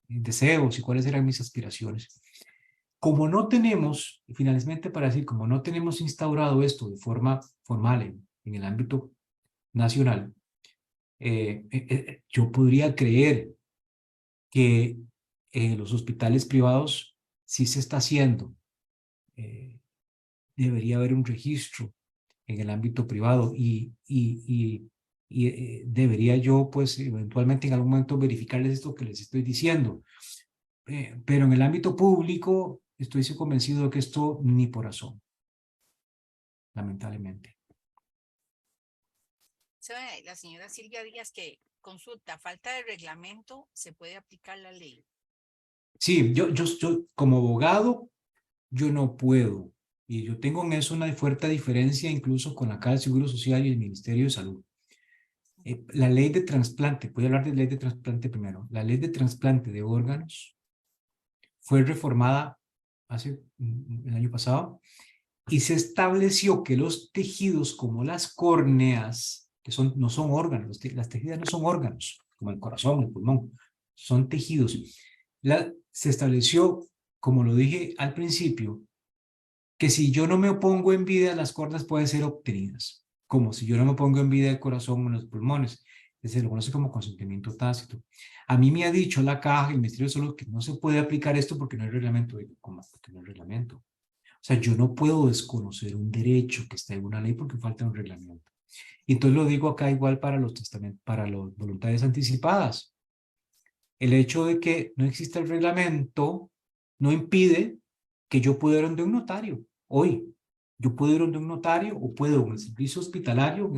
deseos y cuáles eran mis aspiraciones. Como no tenemos, y finalmente para decir, como no tenemos instaurado esto de forma formal en el ámbito nacional, yo podría creer que en los hospitales privados sí se está haciendo. Debería haber un registro en el ámbito privado y debería yo, pues, eventualmente en algún momento verificarles esto que les estoy diciendo. Pero en el ámbito público estoy convencido de que esto ni por asomo, lamentablemente. La señora Silvia Díaz que consulta, falta de reglamento, ¿se puede aplicar la ley? Sí, yo como abogado, yo no puedo. Y yo tengo en eso una fuerte diferencia incluso con la Caja del Seguro Social y el Ministerio de Salud. La ley de trasplante, voy a hablar de ley de trasplante primero. La ley de trasplante de órganos fue reformada el año pasado y se estableció que los tejidos como las córneas, que no son órganos, las tejidas no son órganos, como el corazón, el pulmón, son tejidos. Se estableció como lo dije al principio, que si yo no me opongo en vida, las cuerdas pueden ser obtenidas, como si yo no me pongo en vida el corazón o los pulmones. Se lo conoce como consentimiento tácito. A mí me ha dicho la caja, el Ministerio de Salud, que no se puede aplicar esto porque no hay reglamento. Digo, ¿cómo? Porque no hay reglamento. O sea, yo no puedo desconocer un derecho que está en una ley porque falta un reglamento. Y entonces lo digo acá igual para los testamentos, para las voluntades anticipadas. El hecho de que no exista el reglamento no impide que yo pueda ir donde un notario. Hoy, yo puedo ir donde un notario o puedo en el servicio hospitalario,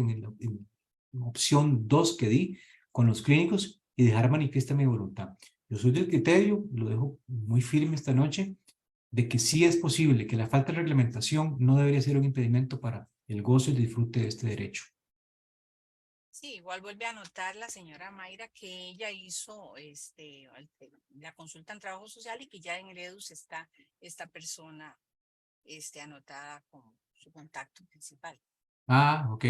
en opción 2 que di, con los clínicos y dejar manifiesta mi voluntad. Yo soy del criterio, lo dejo muy firme esta noche, de que sí es posible, que la falta de reglamentación no debería ser un impedimento para el gozo y el disfrute de este derecho. Sí, igual vuelve a anotar la señora Mayra que ella hizo la consulta en trabajo social y que ya en el EDUS está esta persona anotada como su contacto principal. Ah, ok.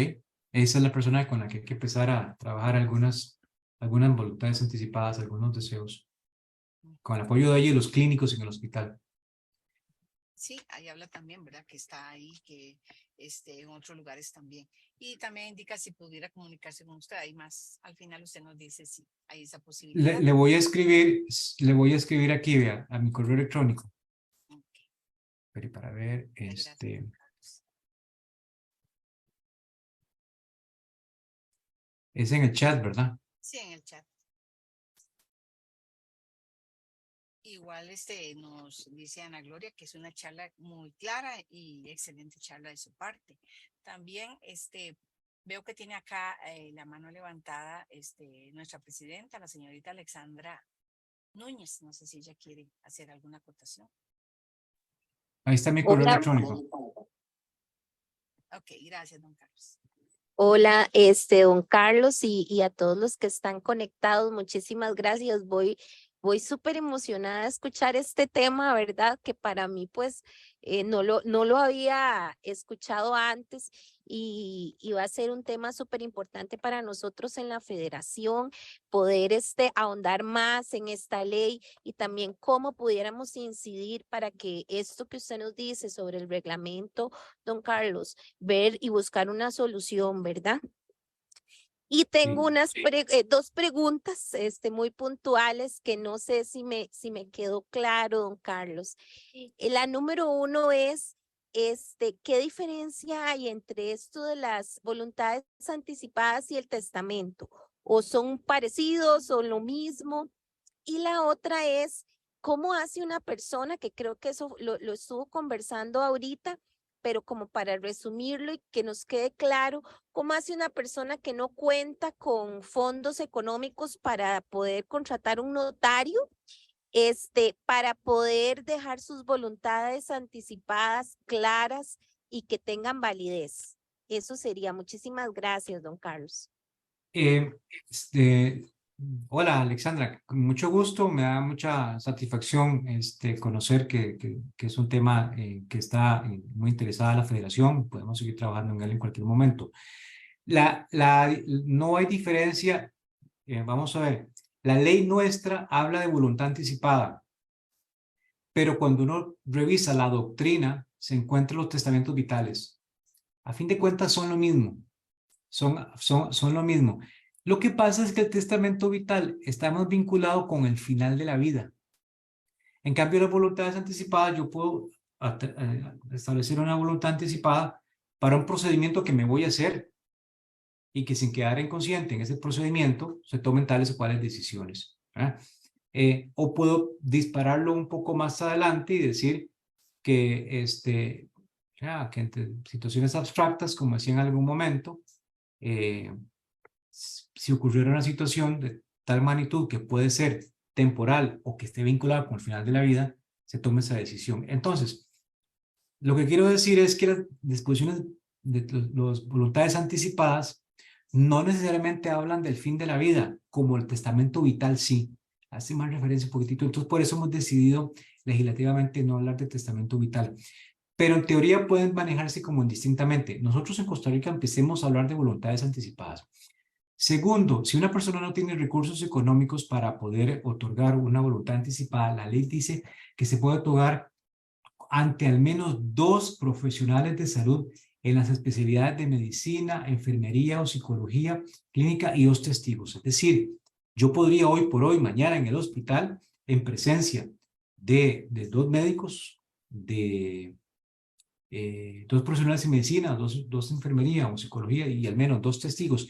Esa es la persona con la que hay que empezar a trabajar algunas voluntades anticipadas, algunos deseos, con el apoyo de ella y los clínicos en el hospital. Sí, ahí habla también, ¿verdad? Que está ahí, que en otros lugares también. Y también indica si pudiera comunicarse con usted. Ahí más, al final usted nos dice si hay esa posibilidad. Le voy a escribir aquí, vea, a mi correo electrónico. Okay. Pero para ver, Gracias, Carlos. es en el chat, ¿verdad? Sí, en el chat. Igual nos dice Ana Gloria que es una charla muy clara y excelente charla de su parte. También veo que tiene acá la mano levantada nuestra presidenta, la señorita Alexandra Núñez. No sé si ella quiere hacer alguna acotación. Ahí está mi correo Hola. electrónico. Ok, gracias, don Carlos. Hola, don Carlos y a todos los que están conectados, muchísimas gracias. Voy súper emocionada a escuchar este tema, ¿verdad? Que para mí, pues, no lo había escuchado antes y va a ser un tema súper importante para nosotros en la federación, poder ahondar más en esta ley y también cómo pudiéramos incidir para que esto que usted nos dice sobre el reglamento, don Carlos, ver y buscar una solución, ¿verdad? Y tengo dos preguntas muy puntuales que no sé si me quedó claro, don Carlos. La número uno es, ¿qué diferencia hay entre esto de las voluntades anticipadas y el testamento? ¿O son parecidos o lo mismo? Y la otra es, ¿cómo hace una persona, que creo que eso lo estuvo conversando ahorita, pero como para resumirlo y que nos quede claro, ¿cómo hace una persona que no cuenta con fondos económicos para poder contratar un notario, para poder dejar sus voluntades anticipadas claras y que tengan validez? Eso sería. Muchísimas gracias, don Carlos. Hola, Alexandra, con mucho gusto, me da mucha satisfacción conocer que es un tema que está muy interesada la federación. Podemos seguir trabajando en él en cualquier momento. No hay diferencia, vamos a ver, la ley nuestra habla de voluntad anticipada, pero cuando uno revisa la doctrina, se encuentran los testamentos vitales. A fin de cuentas son lo mismo, son lo mismo. Lo que pasa es que el testamento vital está más vinculado con el final de la vida. En cambio, las voluntades anticipadas, yo puedo establecer una voluntad anticipada para un procedimiento que me voy a hacer y que sin quedar inconsciente en ese procedimiento se tomen tales o cuales decisiones. O puedo dispararlo un poco más adelante y decir que, que entre situaciones abstractas, como decía en algún momento, si ocurriera una situación de tal magnitud que puede ser temporal o que esté vinculada con el final de la vida, se tome esa decisión. Entonces, lo que quiero decir es que las disposiciones de las voluntades anticipadas no necesariamente hablan del fin de la vida, como el testamento vital sí. Hace más referencia un poquitito. Entonces, por eso hemos decidido legislativamente no hablar de testamento vital. Pero en teoría pueden manejarse como indistintamente. Nosotros en Costa Rica empecemos a hablar de voluntades anticipadas. Segundo, si una persona no tiene recursos económicos para poder otorgar una voluntad anticipada, la ley dice que se puede otorgar ante al menos 2 profesionales de salud en las especialidades de medicina, enfermería o psicología clínica y 2 testigos. Es decir, yo podría hoy por hoy, mañana en el hospital, en presencia de 2 médicos, de 2 profesionales de medicina, 2 enfermería o psicología y al menos 2 testigos,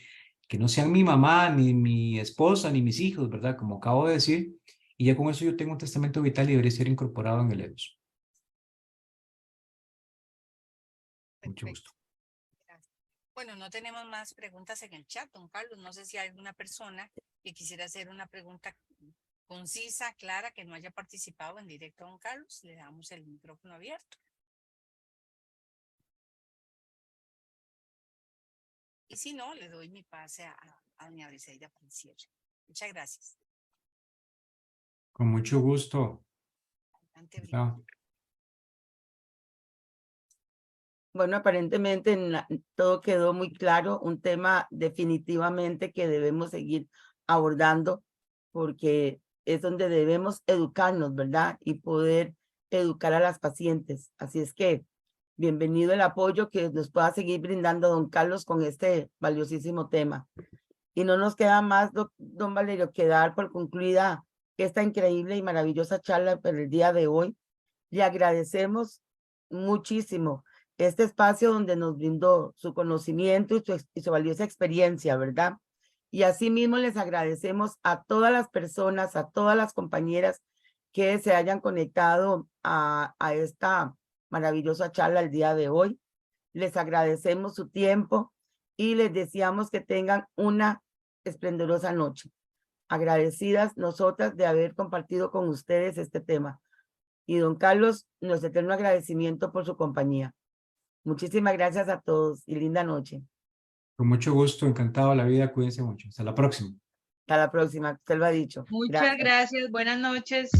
que no sean mi mamá, ni mi esposa, ni mis hijos, ¿verdad? Como acabo de decir, y ya con eso yo tengo un testamento vital y debería ser incorporado en el EDOS. Mucho gusto. Gracias. Bueno, no tenemos más preguntas en el chat, don Carlos. No sé si hay alguna persona que quisiera hacer una pregunta concisa, clara, que no haya participado en directo, don Carlos. Le damos el micrófono abierto. Y si no, le doy mi pase a doña Briseida para el cierre. Muchas gracias. Con mucho gusto. Adelante, Chao. Bueno, aparentemente todo quedó muy claro, un tema definitivamente que debemos seguir abordando porque es donde debemos educarnos, ¿verdad? Y poder educar a las pacientes. Así es que bienvenido el apoyo que nos pueda seguir brindando don Carlos con este valiosísimo tema. Y no nos queda más, don Valerio, que dar por concluida esta increíble y maravillosa charla por el día de hoy. Le agradecemos muchísimo este espacio donde nos brindó su conocimiento y su valiosa experiencia, ¿verdad? Y asimismo les agradecemos a todas las personas, a todas las compañeras que se hayan conectado a esta maravillosa charla el día de hoy. Les agradecemos su tiempo y les deseamos que tengan una esplendorosa noche. Agradecidas nosotras de haber compartido con ustedes este tema. Y don Carlos, nuestro eterno agradecimiento por su compañía. Muchísimas gracias a todos y linda noche. Con mucho gusto, encantado de la vida, cuídense mucho. Hasta la próxima. Hasta la próxima, usted lo ha dicho. Muchas gracias. Buenas noches.